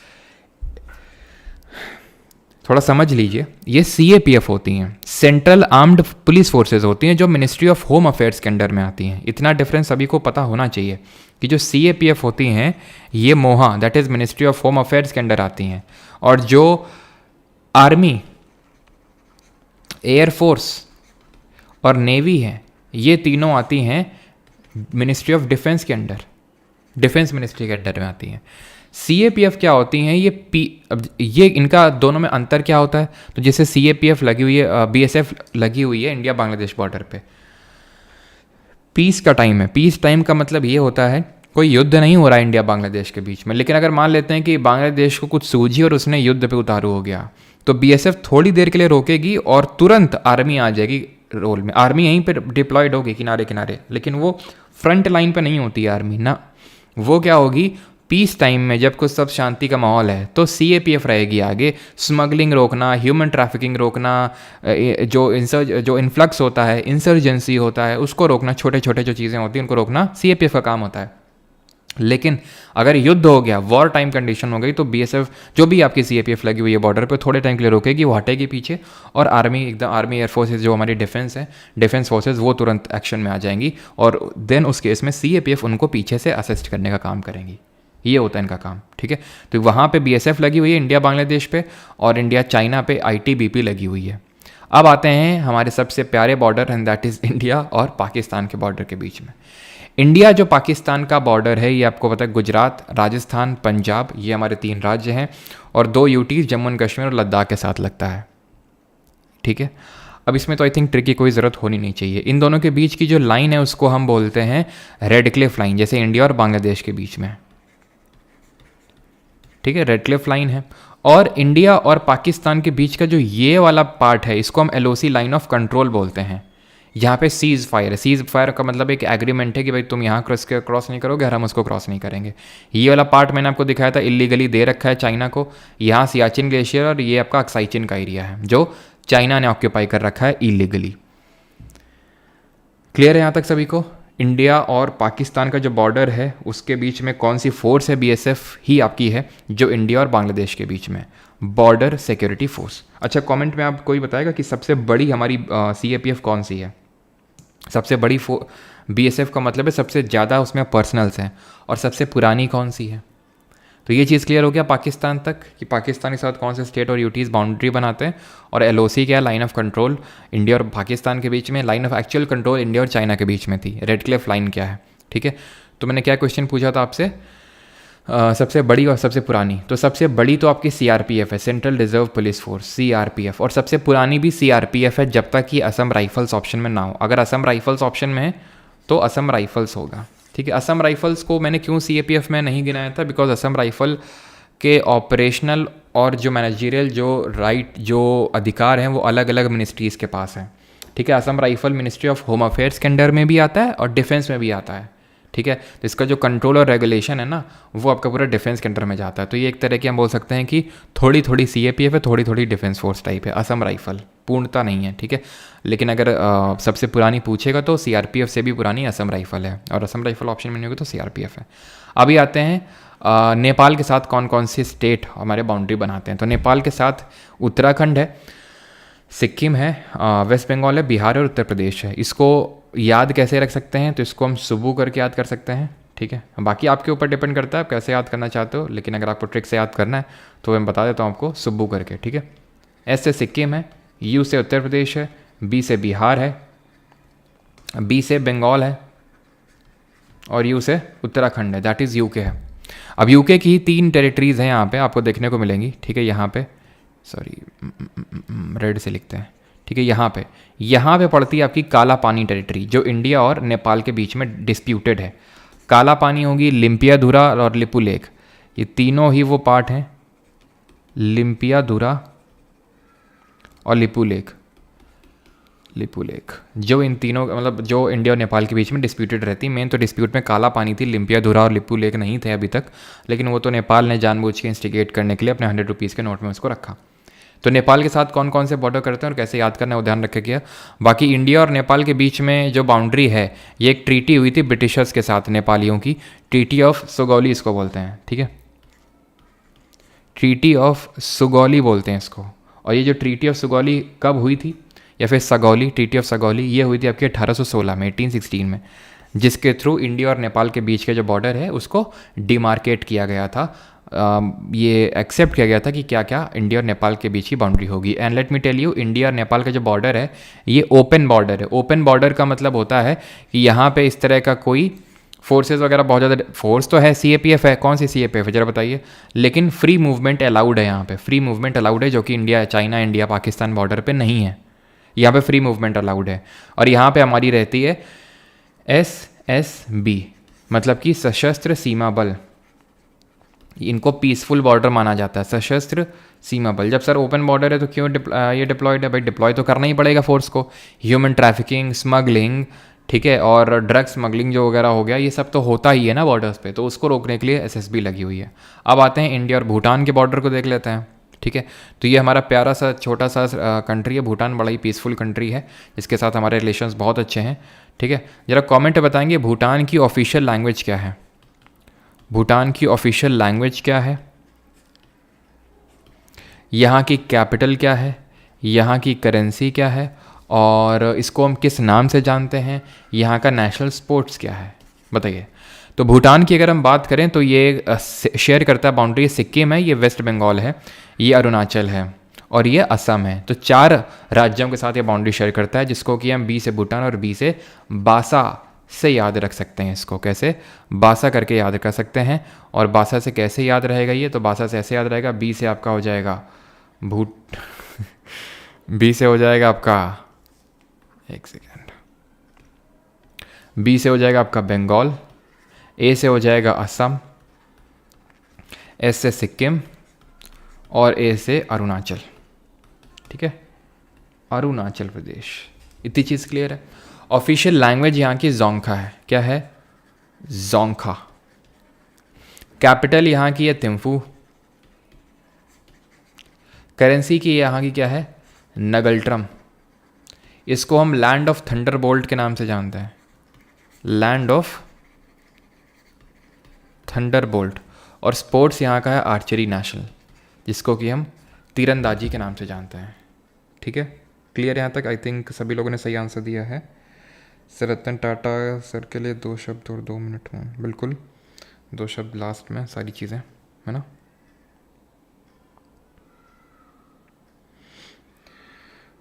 थोड़ा समझ लीजिए, ये CAPF होती हैं, सेंट्रल आर्म्ड पुलिस फोर्सेज होती हैं, जो मिनिस्ट्री ऑफ होम अफेयर्स के अंडर में आती हैं। इतना डिफरेंस सभी को पता होना चाहिए कि जो CAPF होती हैं ये MOHA, that is ministry of home affairs के अंडर आती हैं, और जो आर्मी, एयरफोर्स और नेवी है, ये तीनों आती हैं मिनिस्ट्री ऑफ डिफेंस के अंडर, डिफेंस मिनिस्ट्री के अंडर में आती हैं। CAPF क्या होती हैं? ये इनका दोनों में अंतर क्या होता है? तो जैसे CAPF लगी हुई है, BSF लगी हुई है इंडिया बांग्लादेश बॉर्डर पे, पीस का टाइम है। पीस टाइम का मतलब ये होता है कोई युद्ध नहीं हो रहा है इंडिया बांग्लादेश के बीच में, लेकिन अगर मान लेते हैं कि बांग्लादेश को कुछ सूझी और उसने युद्ध पे उतारू हो गया, तो BSF थोड़ी देर के लिए रोकेगी और तुरंत आर्मी आ जाएगी रोल में। आर्मी यहीं पर डिप्लॉयड होगी किनारे किनारे, लेकिन वो फ्रंट लाइन पे नहीं होती आर्मी ना। वो क्या होगी, पीस टाइम में जब कुछ सब शांति का माहौल है तो CAPF रहेगी आगे, स्मगलिंग रोकना, ह्यूमन ट्रैफिकिंग रोकना, जो इन्फ्लक्स होता है, इंसर्जेंसी होता है, उसको रोकना, छोटे छोटे जो चीज़ें होती हैं उनको रोकना CAPF का काम होता है। लेकिन अगर युद्ध हो गया, वॉर टाइम कंडीशन हो गई, तो BSF जो भी आपकी CAPF लगी हुई है बॉर्डर पे थोड़े टाइम के लिए रोकेगी, वो हटेगी पीछे, और आर्मी एकदम आर्मी एयरफोर्सेज जो हमारी डिफेंस है, डिफेंस फोर्सेज, वो तुरंत एक्शन में आ जाएंगी, और देन उस केस में CAPF उनको पीछे से असिस्ट करने का काम करेंगी। ये होता है इनका काम, ठीक है। तो वहाँ पे BSF लगी हुई है इंडिया बांग्लादेश पे, और इंडिया चाइना पे ITBP लगी हुई है। अब आते हैं हमारे सबसे प्यारे border, and that is India और पाकिस्तान के बॉर्डर के बीच में। इंडिया जो पाकिस्तान का बॉर्डर है, ये आपको पता है गुजरात, राजस्थान, पंजाब, ये हमारे 3 राज्य हैं, और 2 यूटी जम्मू एंड कश्मीर और लद्दाख के साथ लगता है, ठीक है। अब इसमें तो आई थिंक ट्रिक की कोई ज़रूरत होनी नहीं चाहिए। इन दोनों के बीच की जो लाइन है उसको हम बोलते हैं रेड क्लिफ लाइन, जैसे इंडिया और बांग्लादेश के बीच में, ठीक है, रेड क्लिफ लाइन है। और इंडिया और पाकिस्तान के बीच का जो ये वाला पार्ट है, इसको हम LOC लाइन ऑफ कंट्रोल बोलते हैं। यहाँ पे सीज़ फायर है। सीज़ फायर का मतलब एक एग्रीमेंट है कि भाई तुम यहाँ क्रॉस नहीं करोगे और हम उसको क्रॉस नहीं करेंगे। ये वाला पार्ट मैंने आपको दिखाया था, इलीगली दे रखा है चाइना को। यहाँ सियाचिन ग्लेशियर और ये आपका अक्साइचिन का एरिया है जो चाइना ने ऑक्यूपाई कर रखा है इलीगली। क्लियर है यहाँ तक सभी को? इंडिया और पाकिस्तान का जो बॉर्डर है उसके बीच में कौन सी फोर्स है? बीएसएफ ही आपकी है जो इंडिया और बांग्लादेश के बीच में, बॉर्डर सिक्योरिटी फोर्स। अच्छा, कमेंट में आप कोई बताएगा कि सबसे बड़ी हमारी सीएपीएफ कौन सी है? सबसे बड़ी बीएसएफ का मतलब है सबसे ज़्यादा उसमें पर्सनल्स हैं, और सबसे पुरानी कौन सी है? तो ये चीज़ क्लियर हो गया पाकिस्तान तक कि पाकिस्तान के साथ कौन से स्टेट और यूटीज़ बाउंड्री बनाते हैं, और एलओसी क्या है? लाइन ऑफ कंट्रोल इंडिया और पाकिस्तान के बीच में। Line of actual control India और चाइना के बीच में थी। रेड क्लिफ लाइन क्या है? ठीक है, तो मैंने क्या क्वेश्चन पूछा था आपसे, सबसे बड़ी और सबसे पुरानी। तो सबसे बड़ी तो आपकी सीआरपीएफ है, central reserve police force, CRPF, और सबसे पुरानी भी सीआरपीएफ है जब तक कि असम राइफल्स ऑप्शन में ना हो। अगर असम राइफल्स ऑप्शन में है तो असम राइफल्स होगा। ठीक है, असम राइफल्स को मैंने क्यों सीएपीएफ में नहीं गिनाया था? बिकॉज असम राइफल के ऑपरेशनल और जो मैनेजरियल जो अधिकार हैं वो अलग अलग मिनिस्ट्रीज़ के पास हैं। ठीक है, Assam rifle ministry of home affairs के अंडर में भी आता है और डिफेंस में भी आता है। ठीक है, तो इसका जो कंट्रोल और रेगुलेशन है ना वो आपका पूरा डिफेंस के अंडर में जाता है। तो ये एक तरह की हम बोल सकते हैं कि थोड़ी थोड़ी सीएपीएफ है, थोड़ी थोड़ी डिफेंस फोर्स टाइप है असम राइफल, पूर्णता नहीं है। ठीक है, लेकिन अगर सबसे पुरानी पूछेगा तो सीआरपीएफ से भी पुरानी असम राइफल है, और असम राइफल ऑप्शन में नहीं होगी तो सीआरपीएफ है। अभी आते हैं नेपाल के साथ कौन कौन से स्टेट हमारे बाउंड्री बनाते हैं। तो नेपाल के साथ उत्तराखंड है, सिक्किम है, वेस्ट बंगाल है, बिहार और उत्तर प्रदेश है। इसको याद कैसे रख सकते हैं? तो इसको हम सुबू करके याद कर सकते हैं। ठीक है, बाकी आपके ऊपर डिपेंड करता है आप कैसे याद करना चाहते हो, लेकिन अगर आपको ट्रिक से याद करना है तो मैं बता देता हूँ आपको, सुब्बू करके। ठीक है, एस से सिक्किम है, यू से उत्तर प्रदेश है, बी से बिहार है, बी से बंगाल है, और यू से उत्तराखंड है, दैट इज़ यूके है। अब यूके की 3 टेरिटरीज़ हैं यहाँ पे आपको देखने को मिलेंगी। ठीक है, यहाँ पे सॉरी रेड से लिखते हैं। ठीक है, यहाँ पे पड़ती है आपकी काला पानी टेरिटरी जो इंडिया और नेपाल के बीच में डिस्प्यूटेड है। काला पानी होगी लिम्पियाधुरा और लिपुलेख, ये तीनों ही वो पार्ट हैं, लिम्पियाधुरा और लिपुलेख जो इन तीनों मतलब जो इंडिया और नेपाल के बीच में डिस्प्यूटेड रहती। मेन तो डिस्प्यूट में काला पानी थी, लिम्पियाधुरा और लिपुलेख नहीं थे अभी तक, लेकिन वो तो नेपाल ने जानबूझ के इंस्टिगेट करने के लिए अपने 100 रुपीज़ के नोट में उसको रखा। तो नेपाल के साथ कौन कौन से बॉर्डर करते हैं और कैसे याद करना है वो ध्यान रखिएगा। बाकी इंडिया और नेपाल के बीच में जो बाउंड्री है ये एक ट्रीटी हुई थी ब्रिटिशर्स के साथ नेपालियों की, ट्रीटी ऑफ सुगौली इसको बोलते हैं। ठीक है, ट्रीटी ऑफ सुगौली बोलते हैं इसको। और ये जो ट्रीटी ऑफ सुगौली कब हुई थी, या फिर सगौली, ट्रीटी ऑफ सगौली, ये हुई थी आपकी 1816 में, 1816 में, जिसके थ्रू इंडिया और नेपाल के बीच के जो बॉर्डर है उसको डिमार्केट किया गया था। ये एक्सेप्ट किया गया था कि क्या क्या इंडिया और नेपाल के बीच की बाउंड्री होगी। And let me tell you, India और नेपाल का जो बॉर्डर है ये ओपन बॉर्डर है। ओपन बॉर्डर का मतलब होता है कि यहाँ पे इस तरह का कोई फोर्सेस वगैरह बहुत ज़्यादा, फोर्स तो है, सीएपीएफ है, कौन सी सीएपीएफ है जरा बताइए, लेकिन फ्री मूवमेंट अलाउड है यहाँ पे, फ्री मूवमेंट अलाउड है, जो कि India, China, India, Pakistan border पे नहीं है। यहाँ पे फ्री मूवमेंट अलाउड है। और यहाँ पे हमारी रहती है SSB, मतलब कि सशस्त्र सीमा बल। इनको पीसफुल बॉर्डर माना जाता है, सशस्त्र सीमा बल। जब सर ओपन बॉर्डर है तो क्यों ये डिप्लॉयड है? भाई डिप्लॉय तो करना ही पड़ेगा फोर्स को। ह्यूमन ट्रैफिकिंग, स्मगलिंग, ठीक है, और ड्रग स्मगलिंग जो वगैरह हो गया, ये सब तो होता ही है ना बॉर्डर्स पे, तो उसको रोकने के लिए SSB लगी हुई है। अब आते हैं इंडिया और भूटान के बॉर्डर को देख लेते हैं। ठीक है, तो ये हमारा प्यारा सा छोटा सा कंट्री है भूटान, बड़ा ही पीसफुल कंट्री है जिसके साथ हमारे रिलेशंस बहुत अच्छे हैं। ठीक है, जरा कमेंट में बताएंगे भूटान की ऑफिशियल लैंग्वेज क्या है? भूटान की ऑफिशियल लैंग्वेज क्या है? यहाँ की कैपिटल क्या है? यहाँ की करेंसी क्या है? और इसको हम किस नाम से जानते हैं? यहाँ का नेशनल स्पोर्ट्स क्या है? बताइए। तो भूटान की अगर हम बात करें तो ये शेयर करता है बाउंड्री, सिक्किम है, ये वेस्ट बंगाल है, ये अरुणाचल है और ये असम है। तो 4 राज्यों के साथ ये बाउंड्री शेयर करता है, जिसको कि हम बी से भूटान और बी से बासा से याद रख सकते हैं। इसको कैसे? बासा करके याद कर सकते हैं। और बासा से कैसे याद रहेगा ये? तो बासा से ऐसे याद रहेगा, बी से आपका हो जाएगा बी से हो जाएगा आपका, एक सेकेंड, बी से हो जाएगा आपका बंगाल, ए से हो जाएगा असम, एस से सिक्किम और ए से अरुणाचल। ठीक है, अरुणाचल प्रदेश। इतनी चीज़ क्लियर है। ऑफिशियल लैंग्वेज यहाँ की जोंखा है। क्या है? जोंखा। कैपिटल यहाँ की है थिम्फू। करेंसी की यहाँ की क्या है? नगल्ट्रम। इसको हम लैंड ऑफ थंडरबोल्ट के नाम से जानते हैं, लैंड ऑफ थंडरबोल्ट। और स्पोर्ट्स यहाँ का है आर्चरी नेशनल, जिसको कि हम तीरंदाजी के नाम से जानते हैं। ठीक है, क्लियर यहाँ तक? आई थिंक सभी लोगों ने सही आंसर दिया है। सर रतन टाटा सर के लिए 2 शब्द और 2 मिनट में, बिल्कुल 2 शब्द लास्ट में, सारी चीज़ें है ना।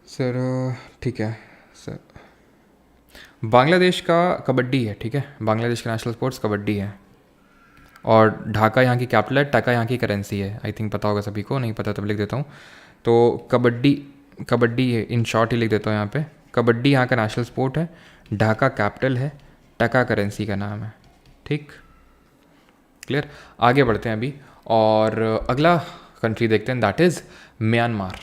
सर ठीक है सर, बांग्लादेश का कबड्डी है। ठीक है, बांग्लादेश का नेशनल स्पोर्ट्स कबड्डी है। और ढाका यहाँ की कैपिटल है, टका यहाँ की करेंसी है। आई थिंक पता होगा सभी को, नहीं पता तब लिख देता हूँ। तो कबड्डी है, इन शॉर्ट ही लिख देता हूँ यहाँ पे। कबड्डी यहाँ का नेशनल स्पोर्ट है, ढाका कैपिटल है, टका करेंसी का नाम है। ठीक, क्लियर। आगे बढ़ते हैं अभी और अगला कंट्री देखते हैं, दैट इज़ म्यांमार।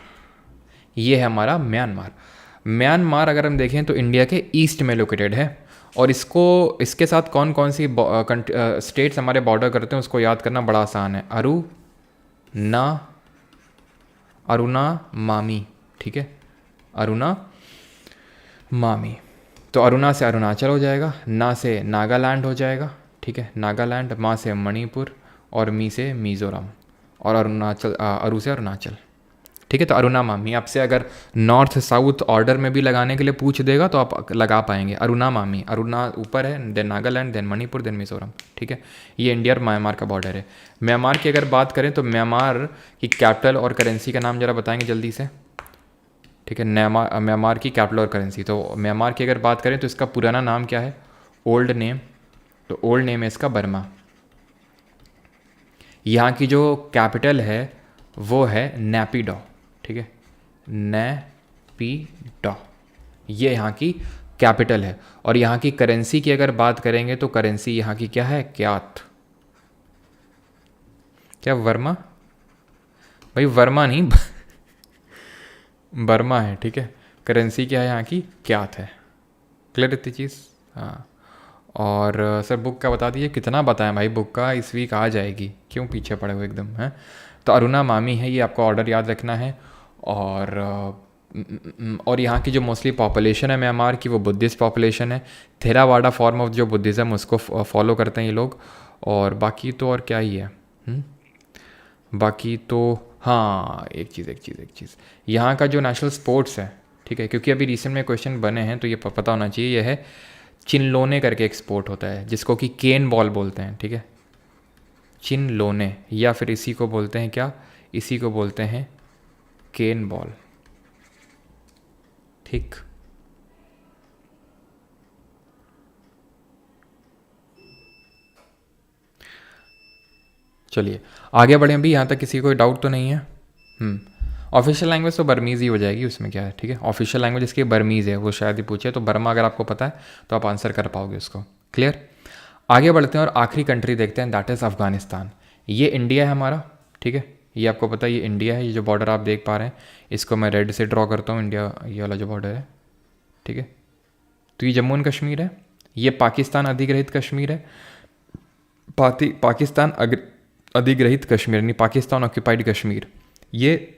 ये है हमारा म्यांमार। म्यांमार अगर हम देखें तो इंडिया के ईस्ट में लोकेटेड है। और इसके साथ कौन कौन सी स्टेट्स हमारे बॉर्डर करते हैं उसको याद करना बड़ा आसान है। अरुणा मामी। ठीक है, अरुणा मामी। तो अरुणा से अरुणाचल हो जाएगा, ना से नागालैंड हो जाएगा। ठीक है, नागालैंड, मा से मणिपुर, और मी से मिज़ोरम, और अरु से अरुणाचल। ठीक है, तो अरुणा मामी आपसे अगर नॉर्थ साउथ ऑर्डर में भी लगाने के लिए पूछ देगा तो आप लगा पाएंगे। अरुणा मामी, अरुणा ऊपर है, then Nagaland, then Manipur, then Mizoram. ठीक है, ये इंडिया और म्यांमार का बॉर्डर है। म्यांमार की अगर बात करें तो म्यांमार की कैपिटल और करेंसी का नाम जरा बताएंगे जल्दी से। ठीक है, म्यांमार की कैपिटल और करेंसी। तो म्यांमार की अगर बात करें तो इसका पुराना नाम क्या है? Old name. तो ओल्ड नेम है इसका बर्मा। यहाँ की जो कैपिटल है वो है नैपिडो। ठीक है, नैपिडो, ये यहाँ की कैपिटल है। और यहाँ की करेंसी की अगर बात करेंगे तो करेंसी यहाँ की क्या है? क्यात। क्या वर्मा? भाई वर्मा नहीं बर्मा है। ठीक है, करेंसी क्या है यहाँ की? क्यात है। क्लियर इतनी चीज़? हाँ। और सर बुक का बता दीजिए, कितना बताएं भाई? बुक का इस वीक आ जाएगी, क्यों पीछे पड़े हुए एकदम हैं? तो अरुणा मामी है, ये आपको ऑर्डर याद रखना है। और यहाँ की जो मोस्टली पॉपुलेशन है म्यांमार की वो बुद्धिस्ट पॉपुलेशन है। थेरावाडा फॉर्म ऑफ जो बुद्धिज़्म उसको फॉलो करते हैं ये लोग। और बाकी तो और क्या ही है, बाकी तो हाँ, एक चीज़ यहाँ का जो नेशनल स्पोर्ट्स है। ठीक है, क्योंकि अभी रिसेंट में क्वेश्चन बने हैं तो ये पता होना चाहिए। यह है चिनलोने करके एक स्पोर्ट होता है जिसको कि केन बॉल बोलते हैं। ठीक है, चिनलोने, या फिर इसी को बोलते हैं क्या? इसी को बोलते हैं केन बॉल। ठीक, चलिए आगे बढ़े। अभी यहाँ तक किसी को डाउट तो नहीं है? ऑफिशियल लैंग्वेज तो बर्मीज़ ही हो जाएगी, उसमें क्या है। ठीक है, ऑफिशियल लैंग्वेज इसकी बर्मीज़ है, वो शायद ही पूछे। तो बर्मा अगर आपको पता है तो आप आंसर कर पाओगे उसको। क्लियर, आगे बढ़ते हैं और आखिरी कंट्री देखते हैं, दैट इज़ अफगानिस्तान। ये इंडिया है हमारा। ठीक है, ये आपको पता है ये इंडिया है। ये जो बॉर्डर आप देख पा रहे हैं इसको मैं रेड से ड्रॉ करता हूँ, इंडिया ये वाला जो बॉर्डर है। ठीक है, तो ये जम्मू एंड कश्मीर है, ये पाकिस्तान अधिग्रहित कश्मीर है। पाकिस्तान अधिग्रहित कश्मीर यानी पाकिस्तान ऑक्यूपाइड कश्मीर, ये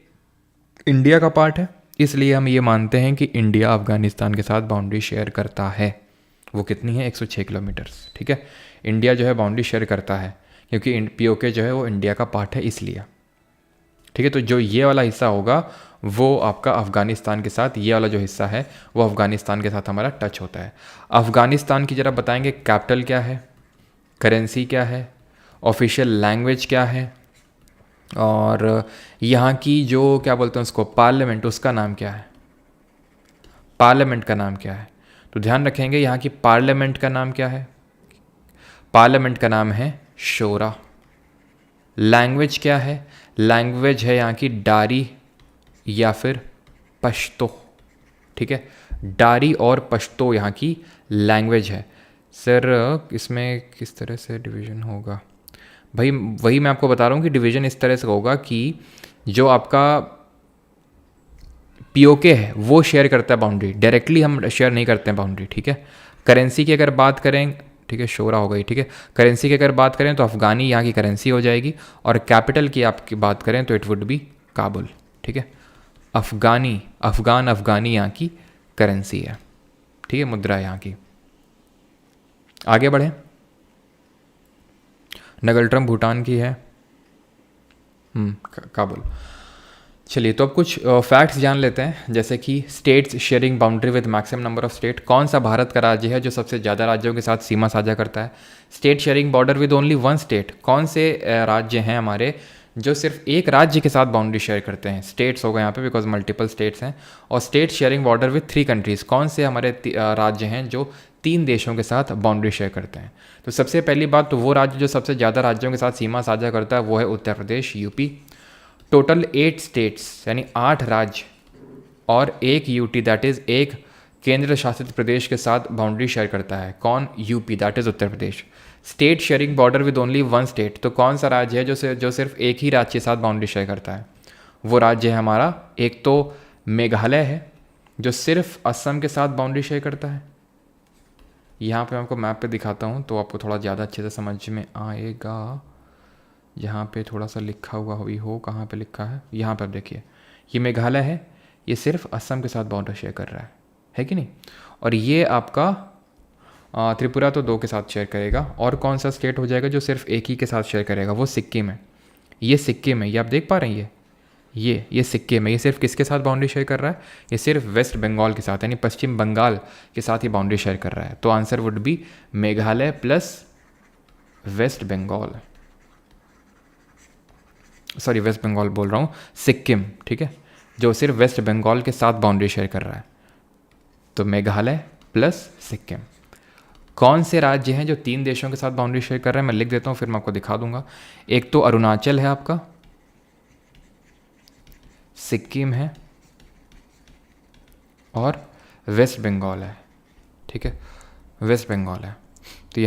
इंडिया का पार्ट है। इसलिए हम ये मानते हैं कि इंडिया अफगानिस्तान के साथ बाउंड्री शेयर करता है। वो कितनी है? 106 किलोमीटर्स। ठीक है, इंडिया जो है बाउंड्री शेयर करता है क्योंकि पीओके जो है वो इंडिया का पार्ट है इसलिए। ठीक है, तो जो ये वाला हिस्सा होगा वो आपका अफ़गानिस्तान के साथ, ये वाला जो हिस्सा है वो अफ़गानिस्तान के साथ हमारा टच होता है। अफ़गानिस्तान की ज़रा बताएंगे कैपिटल क्या है, करेंसी क्या है, ऑफिशियल लैंग्वेज क्या है, और यहाँ की जो क्या बोलते हैं उसको पार्लियामेंट, उसका नाम क्या है? पार्लियामेंट का नाम क्या है? तो ध्यान रखेंगे यहाँ की पार्लियामेंट का नाम क्या है? पार्लियामेंट का नाम है शोरा। लैंग्वेज क्या है? लैंग्वेज है यहाँ की डारी या फिर पश्तो। ठीक है, डारी और पश्तो यहाँ की लैंग्वेज है। सर इसमें किस तरह से डिवीज़न होगा? भाई वही मैं आपको बता रहा हूँ कि डिवीज़न इस तरह से होगा कि जो आपका पीओके है वो शेयर करता है बाउंड्री, डायरेक्टली हम शेयर नहीं करते हैं बाउंड्री, ठीक है। करेंसी की अगर बात करें, ठीक है, शोरा हो गई, ठीक है। करेंसी की अगर बात करें तो अफ़गानी यहाँ की करेंसी हो जाएगी, और कैपिटल की आपकी बात करें तो इट वुड बी काबुल, ठीक है। अफ़गानी यहाँ की करेंसी है, ठीक है, मुद्रा यहाँ की। आगे बढ़ें। नगलट्रम भूटान की है, काबुल। चलिए, तो अब कुछ फैक्ट्स जान लेते हैं, जैसे कि states sharing boundary with maximum number of state. कौन सा भारत का राज्य है जो सबसे ज़्यादा राज्यों के साथ सीमा साझा करता है? State sharing border with only one state. कौन से राज्य हैं हमारे जो सिर्फ एक राज्य के साथ बाउंड्री शेयर करते हैं? स्टेट्स हो गए यहाँ पे, बिकॉज मल्टीपल स्टेट्स हैं। और state sharing border with 3 countries. कौन से हमारे राज्य हैं जो 3 देशों के साथ बाउंड्री शेयर करते हैं? तो सबसे पहली बात तो वो राज्य जो सबसे ज़्यादा राज्यों के साथ सीमा साझा करता है वो है Uttar Pradesh, UP. Total 8 states यानी 8 राज्य और 1 यूटी दैट इज़ 1 केंद्र शासित प्रदेश के साथ बाउंड्री शेयर करता है। कौन? UP, that is Uttar Pradesh. State sharing border with only one state, तो कौन सा राज्य है जो सिर्फ एक ही राज्य के साथ बाउंड्री शेयर करता है? वो राज्य है हमारा, एक तो मेघालय है जो सिर्फ असम के साथ बाउंड्री शेयर करता है। यहाँ पे मैं आपको मैप पे दिखाता हूँ तो आपको थोड़ा ज़्यादा अच्छे से समझ में आएगा। यहाँ पे थोड़ा सा लिखा हुआ भी हो, कहाँ पे लिखा है? यहाँ पर देखिए, ये मेघालय है, ये सिर्फ असम के साथ बाउंड्री शेयर कर रहा है कि नहीं? और ये आपका त्रिपुरा तो 2 के साथ शेयर करेगा। और कौन सा स्टेट हो जाएगा जो सिर्फ एक ही के साथ शेयर करेगा? वो सिक्किम है। ये सिक्किम है, ये आप देख पा रहे हैं, ये सिक्किम है। ये सिर्फ किसके साथ बाउंड्री शेयर कर रहा है? ये सिर्फ वेस्ट बंगाल के साथ, यानी पश्चिम बंगाल के साथ ही बाउंड्री शेयर कर रहा है। तो answer would be Meghalaya plus West Bengal, sorry West Bengal बोल रहा हूँ, सिक्किम, ठीक है, जो सिर्फ वेस्ट बंगाल के साथ बाउंड्री शेयर कर रहा है। तो मेघालय प्लस सिक्किम। कौन से राज्य हैं जो 3 देशों के साथ बाउंड्री शेयर कर रहे हैं? मैं लिख देता हूँ, फिर मैं आपको दिखा दूंगा। एक तो अरुणाचल है आपका, सिक्किम है और वेस्ट बंगाल है, ठीक है, वेस्ट बंगाल है। तो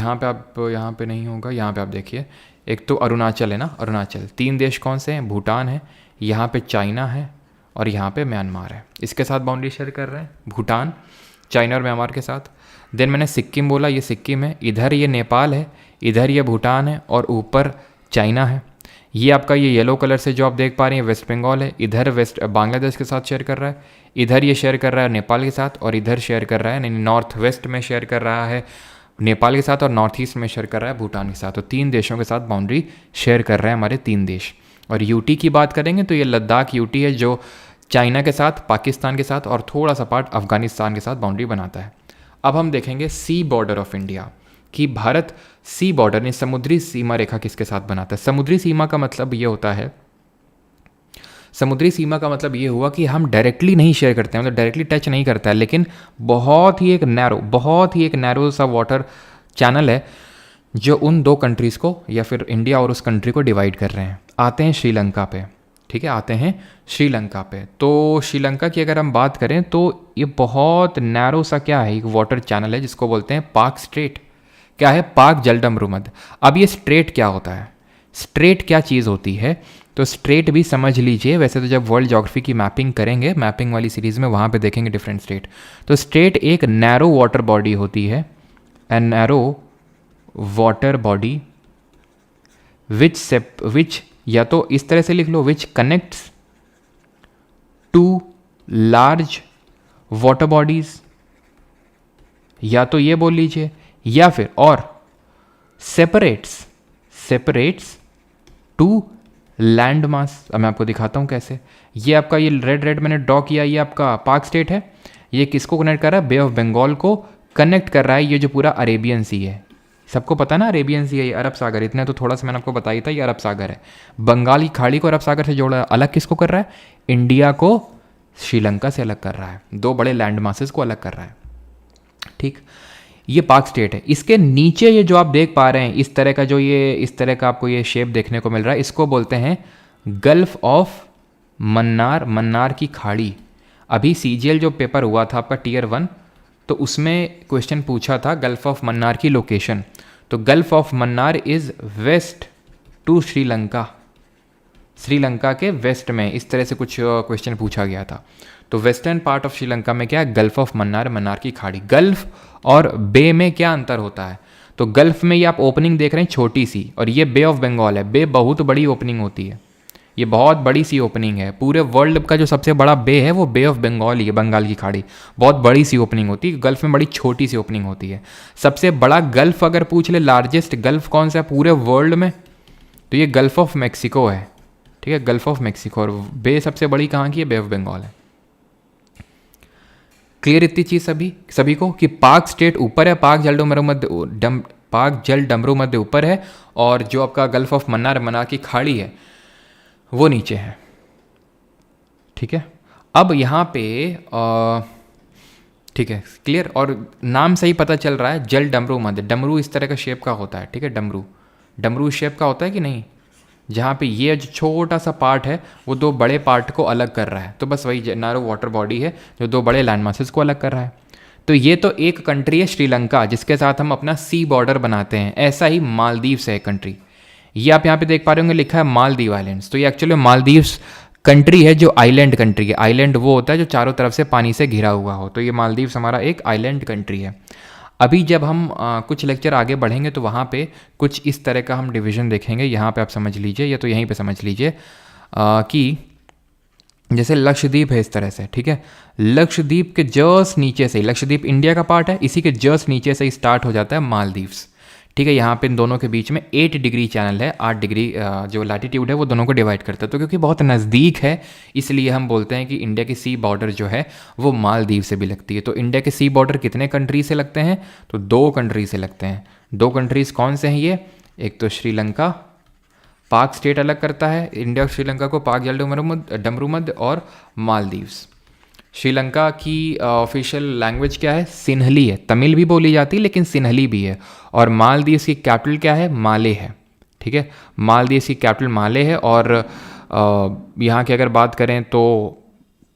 यहाँ पे नहीं होगा, यहाँ पे आप देखिए, एक तो अरुणाचल है ना, अरुणाचल। 3 देश कौन से हैं? भूटान है, यहाँ पे चाइना है और यहाँ पे म्यांमार है। इसके साथ बाउंड्री शेयर कर रहे हैं भूटान, चाइना और म्यांमार के साथ। देन मैंने सिक्किम बोला, ये सिक्किम है, इधर ये नेपाल है, इधर ये भूटान है और ऊपर चाइना है। ये आपका ये येलो कलर से जो आप देख पा रहे हैं वेस्ट बंगाल है, इधर वेस्ट बांग्लादेश के साथ शेयर कर रहा है, इधर ये शेयर कर रहा है नेपाल के साथ, और इधर शेयर कर रहा है, यानी नॉर्थ वेस्ट में शेयर कर रहा है नेपाल के साथ और नॉर्थ ईस्ट में शेयर कर रहा है भूटान के साथ। तो 3 देशों के साथ बाउंड्री शेयर कर रहे हैं हमारे 3 देश। और यूटी की बात करेंगे तो ये लद्दाख यूटी है जो चाइना के साथ, पाकिस्तान के साथ और थोड़ा सा पार्ट अफगानिस्तान के साथ बाउंड्री बनाता है। अब हम देखेंगे सी बॉर्डर ऑफ इंडिया, कि भारत सी बॉर्डर यानी समुद्री सीमा रेखा किसके साथ बनाता है। समुद्री सीमा का मतलब ये होता है, समुद्री सीमा का मतलब ये हुआ कि हम डायरेक्टली नहीं शेयर करते हैं, मतलब डायरेक्टली टच नहीं करता है, लेकिन बहुत ही एक नैरो सा वाटर चैनल है जो उन 2 कंट्रीज़ को या फिर इंडिया और उस कंट्री को डिवाइड कर रहे हैं। आते हैं श्रीलंका पे, ठीक है, आते हैं श्रीलंका पे। तो श्रीलंका की अगर हम बात करें तो ये बहुत नैरो सा क्या है, एक वाटर चैनल है जिसको बोलते हैं पाक स्ट्रेट। क्या है? पाक जलडमरुमद। अब ये स्ट्रेट क्या होता है? स्ट्रेट क्या चीज़ होती है? तो स्ट्रेट भी समझ लीजिए, वैसे तो जब वर्ल्ड ज्योग्राफी की मैपिंग करेंगे, मैपिंग वाली सीरीज़ में, वहाँ पे देखेंगे डिफरेंट स्टेट। तो स्ट्रेट एक नैरो वाटर बॉडी होती है, a narrow water body which या तो इस तरह से लिख लो, which connects 2 large water bodies, या तो ये बोल लीजिए, या फिर और सेपरेट्स 2 लैंड मास। अब मैं आपको दिखाता हूँ कैसे। ये आपका ये रेड मैंने ड्रॉ किया, ये आपका पाक स्टेट है। ये किसको कनेक्ट कर रहा है? बे ऑफ बंगाल को कनेक्ट कर रहा है। ये जो पूरा अरेबियन सी है, सबको पता ना अरेबियन सी है, ये अरब सागर। इतना तो थोड़ा सा मैंने आपको बताया था, ये अरब सागर है। बंगाल की खाड़ी को अरब सागर से जोड़ा है। अलग किसको कर रहा है? इंडिया को श्रीलंका से अलग कर रहा है। 2 बड़े लैंड मासेस को अलग कर रहा है, ठीक। ये पाक स्टेट है। इसके नीचे ये जो आप देख पा रहे हैं, इस तरह का आपको ये शेप देखने को मिल रहा है, इसको बोलते हैं गल्फ ऑफ मन्नार, मन्नार की खाड़ी। अभी सीजीएल जो पेपर हुआ था आपका Tier 1, तो उसमें क्वेश्चन पूछा था गल्फ ऑफ मन्नार की लोकेशन। तो gulf of Mannar is west to Sri Lanka, Sri Lanka के वेस्ट में, इस तरह से कुछ क्वेश्चन पूछा गया था। तो वेस्टर्न पार्ट ऑफ श्रीलंका में क्या है, गल्फ ऑफ मन्नार, मन्नार की खाड़ी। गल्फ और बे में क्या अंतर होता है, तो गल्फ में ये आप ओपनिंग देख रहे हैं छोटी सी, और ये बे ऑफ बंगाल है। बे बहुत बड़ी ओपनिंग होती है, ये बहुत बड़ी सी ओपनिंग है। पूरे वर्ल्ड का जो सबसे बड़ा बे है वो बे ऑफ बंगाल ही है, बंगाल की खाड़ी। बहुत बड़ी सी ओपनिंग होती है, गल्फ में बड़ी छोटी सी ओपनिंग होती है। सबसे बड़ा गल्फ अगर पूछ ले, लार्जेस्ट गल्फ कौन सा है पूरे वर्ल्ड में, तो ये गल्फ ऑफ मैक्सिको है, ठीक है, गल्फ ऑफ मैक्सिको। और बे सबसे बड़ी कहाँ की है, बे ऑफ बंगाल है। क्लियर इतनी चीज़ सभी को कि पाक स्टेट ऊपर है, पाक जल डमरू मध्य ऊपर है, और जो आपका गल्फ ऑफ मन्नार, मन्नार की खाड़ी है, वो नीचे है, ठीक है। अब यहाँ पे ठीक है, क्लियर। और नाम से ही पता चल रहा है, जल डमरू मध्य। डमरू इस तरह का शेप का होता है, ठीक है, डमरू शेप का होता है कि नहीं, जहाँ पे ये जो छोटा सा पार्ट है वो दो बड़े पार्ट को अलग कर रहा है। तो बस वही नैरो वाटर बॉडी है जो दो बड़े लैंड मासेस को अलग कर रहा है। तो ये तो एक कंट्री है श्रीलंका, जिसके साथ हम अपना सी बॉर्डर बनाते हैं। ऐसा ही मालदीव्स है कंट्री, ये आप यहाँ पे देख पा रहे होंगे, लिखा है मालदीव आइलैंड्स। तो ये एक्चुअली मालदीव्स कंट्री है जो आइलैंड कंट्री है। आइलैंड वो होता है जो चारों तरफ से पानी से घिरा हुआ हो। तो ये मालदीव्स हमारा एक आइलैंड कंट्री है। अभी जब हम कुछ लेक्चर आगे बढ़ेंगे तो वहाँ पे कुछ इस तरह का हम डिवीज़न देखेंगे। यहाँ पे आप समझ लीजिए, या तो यहीं पे समझ लीजिए कि जैसे लक्षद्वीप है इस तरह से, ठीक है। लक्षद्वीप के जस्ट नीचे से, लक्षद्वीप इंडिया का पार्ट है, इसी के जस्ट नीचे से ही स्टार्ट हो जाता है मालदीव्स, ठीक है। यहाँ पे इन दोनों के बीच में 8 डिग्री चैनल है, 8 डिग्री जो लैटिट्यूड है वो दोनों को डिवाइड करता है। तो क्योंकि बहुत नज़दीक है इसलिए हम बोलते हैं कि इंडिया की सी बॉर्डर जो है वो मालदीव से भी लगती है। तो इंडिया के सी बॉर्डर कितने कंट्री से लगते हैं, तो 2 कंट्री से लगते हैं। 2 कंट्रीज़ कौन से हैं ये, एक तो श्रीलंका, पाक स्टेट अलग करता है इंडिया और श्रीलंका को, पाक जल डमरू मध्य, और मालदीव्स। श्रीलंका की ऑफिशियल लैंग्वेज क्या है, सिन्हली है। तमिल भी बोली जाती है लेकिन सिन्हली भी है। और मालदीव्स की कैपिटल क्या है, माले है, ठीक है। मालदीव्स की कैपिटल माले है। और यहाँ की अगर बात करें तो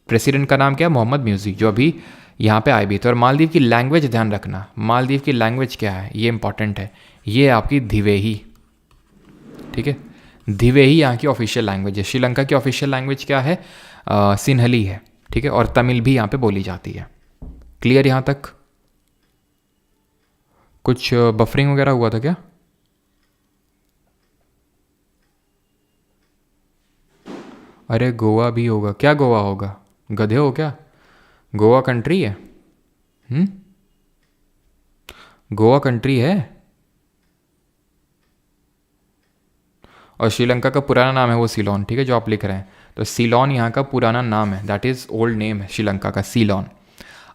प्रेसिडेंट का नाम क्या है, मोहम्मद म्यूजी, जो अभी यहाँ पे आए भी थे। और मालदीव की लैंग्वेज ध्यान रखना, मालदीव की लैंग्वेज क्या है, ये इंपॉर्टेंट है, ये आपकी धिवेही, ठीक है। धिवेही यहाँ की ऑफिशियल लैंग्वेज है। श्रीलंका की ऑफिशियल लैंग्वेज क्या है, सिन्हली है, ठीक है। और तमिल भी यहाँ पे बोली जाती है। क्लियर यहाँ तक? कुछ बफरिंग वगैरह हुआ था क्या? अरे गोवा भी होगा क्या, गोवा होगा, गधे हो क्या, गोवा कंट्री है, गोवा कंट्री है। और श्रीलंका का पुराना नाम है वो सीलोन, ठीक है, जो आप लिख रहे हैं। तो सीलोन यहाँ का पुराना नाम है, दैट इज़ ओल्ड नेम है श्रीलंका का, सीलोन।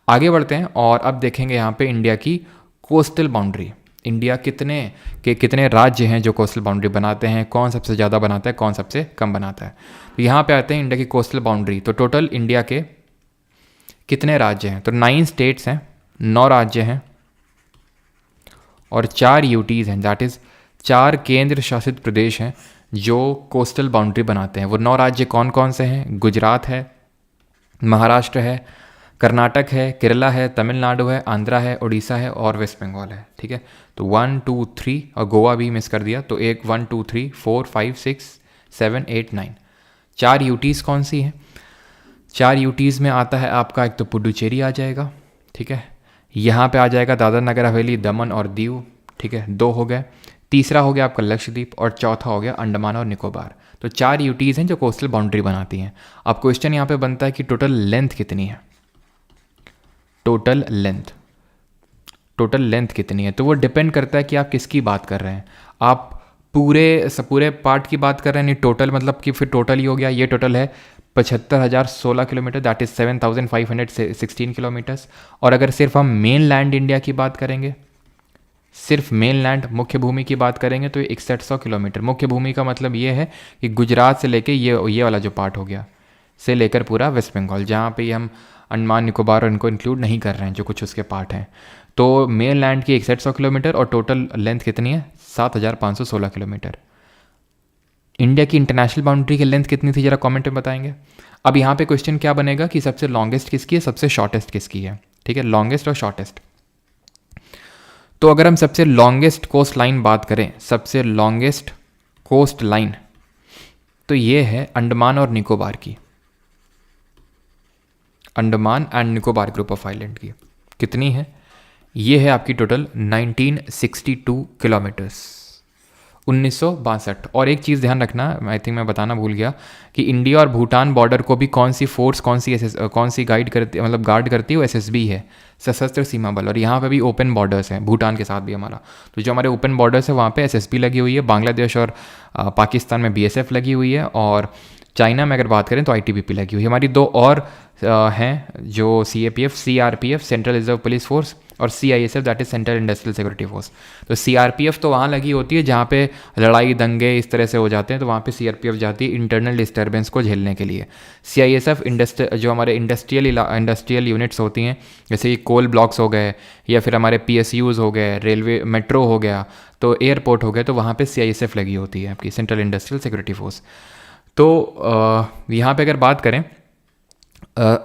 आगे बढ़ते हैं और अब देखेंगे यहाँ पे इंडिया की कोस्टल बाउंड्री। इंडिया कितने राज्य हैं जो कोस्टल बाउंड्री बनाते हैं, कौन सबसे ज़्यादा बनाता है, कौन सबसे कम बनाता है। तो यहाँ पे आते हैं इंडिया की कोस्टल बाउंड्री। तो टोटल इंडिया के कितने राज्य हैं, तो 9 स्टेट्स हैं, 9 राज्य हैं, और 4 यूटीज़ हैं, दैट इज़ 4 केंद्र शासित प्रदेश हैं जो कोस्टल बाउंड्री बनाते हैं। वो 9 राज्य कौन कौन से हैं, गुजरात है, महाराष्ट्र है, कर्नाटक है, केरला है, तमिलनाडु है, आंध्रा है, उड़ीसा है, और वेस्ट बंगाल है, ठीक है। तो 1 2 3 और गोवा भी मिस कर दिया। तो 1 2 3 4 5 6 7 8 9 4 यूटीज़ कौन सी हैं, 4 यूटीज़ में आता है आपका, एक तो पुडुचेरी आ जाएगा, ठीक है। यहाँ पे आ जाएगा दादरा नगर हवेली, दमन और दीव, ठीक है, 2 हो गए। तीसरा हो गया आपका लक्षद्वीप, और चौथा हो गया अंडमान और निकोबार। तो 4 यूटीज़ हैं जो कोस्टल बाउंड्री बनाती हैं। अब क्वेश्चन यहाँ पे बनता है कि टोटल लेंथ कितनी है, टोटल लेंथ कितनी है। तो वो डिपेंड करता है कि आप किसकी बात कर रहे हैं। आप पूरे पार्ट की बात कर रहे हैं, नहीं टोटल मतलब कि फिर टोटल ही हो गया। ये टोटल है 75,016 किलोमीटर, दैट इज़ 7,516 किलोमीटर्स। और अगर सिर्फ हम मेन लैंड इंडिया की बात करेंगे, सिर्फ मेन लैंड मुख्य भूमि की बात करेंगे, तो 6100 किलोमीटर। मुख्य भूमि का मतलब ये है कि गुजरात से लेके ये वाला जो पार्ट हो गया, से लेकर पूरा वेस्ट बंगाल, जहाँ पे हम अंडमान निकोबार और इनको इंक्लूड नहीं कर रहे हैं, जो कुछ उसके पार्ट हैं। तो मेन लैंड की 6100 किलोमीटर, और टोटल लेंथ कितनी है, 7516 किलोमीटर। इंडिया की इंटरनेशनल बाउंड्री की लेंथ कितनी थी, जरा कमेंट में बताएंगे। अब यहाँ पे क्वेश्चन क्या बनेगा कि सबसे लॉन्गेस्ट किसकी है, सबसे शॉर्टेस्ट किसकी है, ठीक है, लॉन्गेस्ट और शॉर्टेस्ट। तो अगर हम सबसे लॉन्गेस्ट कोस्ट लाइन बात करें, सबसे लॉन्गेस्ट कोस्ट लाइन, तो ये है अंडमान और निकोबार की, Andaman and Nicobar group of island की। कितनी है? ये है आपकी टोटल 1962 किलोमीटर्स, 1962। और एक चीज़ ध्यान रखना, आई थिंक मैं बताना भूल गया कि इंडिया और भूटान बॉर्डर को भी कौन सी फोर्स, कौन सी गाइड करती, मतलब गार्ड करती है, वो एसएसबी है, सशस्त्र सीमा बल। और यहाँ पे भी ओपन बॉर्डर्स हैं भूटान के साथ भी हमारा। तो जो हमारे ओपन बॉर्डर्स है वहाँ पे एसएसबी लगी हुई है, बांग्लादेश और पाकिस्तान में बीएसएफ लगी हुई है, और चाइना में अगर बात करें तो आईटीबीपी लगी हुई है। हमारी दो और हैं जो CAPF, CRPF central reserve police force, और CISF that is central industrial security force. तो सीआरपीएफ तो वहाँ लगी होती है जहाँ पे लड़ाई दंगे इस तरह से हो जाते हैं, तो वहाँ पे सीआरपीएफ जाती है इंटरनल डिस्टर्बेंस को झेलने के लिए। सीआईएसएफ जो हमारे इंडस्ट्रियल यूनिट्स होती हैं, जैसे कि कोल ब्लॉक्स हो गए, या फिर हमारे पीएसयूज हो गए, रेलवे मेट्रो हो गया, तो एयरपोर्ट हो गए, तो वहाँ पर सीआईएसएफ लगी होती है आपकी सेंट्रल इंडस्ट्रियल सिक्योरिटी फोर्स। तो यहाँ पे अगर बात करें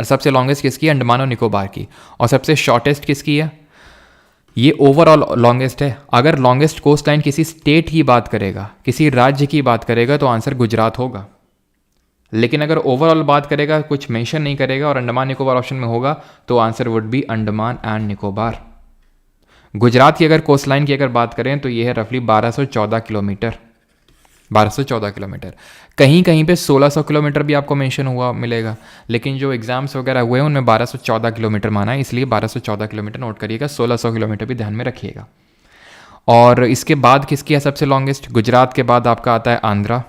सबसे लॉन्गेस्ट किसकी है? अंडमान और निकोबार की। और सबसे शॉर्टेस्ट किसकी है? ये ओवरऑल लॉन्गेस्ट है। अगर लॉन्गेस्ट कोस्ट लाइन किसी स्टेट की बात करेगा, किसी राज्य की बात करेगा, तो आंसर गुजरात होगा। लेकिन अगर ओवरऑल बात करेगा, कुछ मेंशन नहीं करेगा और अंडमान निकोबार ऑप्शन में होगा, तो answer would B Andaman and Nicobar. Gujarat की अगर कोस्ट लाइन की अगर बात करें तो ये है रफली 1214 किलोमीटर, 1214 किलोमीटर। कहीं कहीं पे 1600 किलोमीटर भी आपको मेंशन हुआ मिलेगा, लेकिन जो एग्जाम्स वगैरह हुए हैं उनमें 1214 किलोमीटर माना है, इसलिए 1214 किलोमीटर नोट करिएगा, 1600 किलोमीटर भी ध्यान में रखिएगा। और इसके बाद किसकी है सबसे लॉन्गेस्ट? गुजरात के बाद आपका आता है आंध्रा,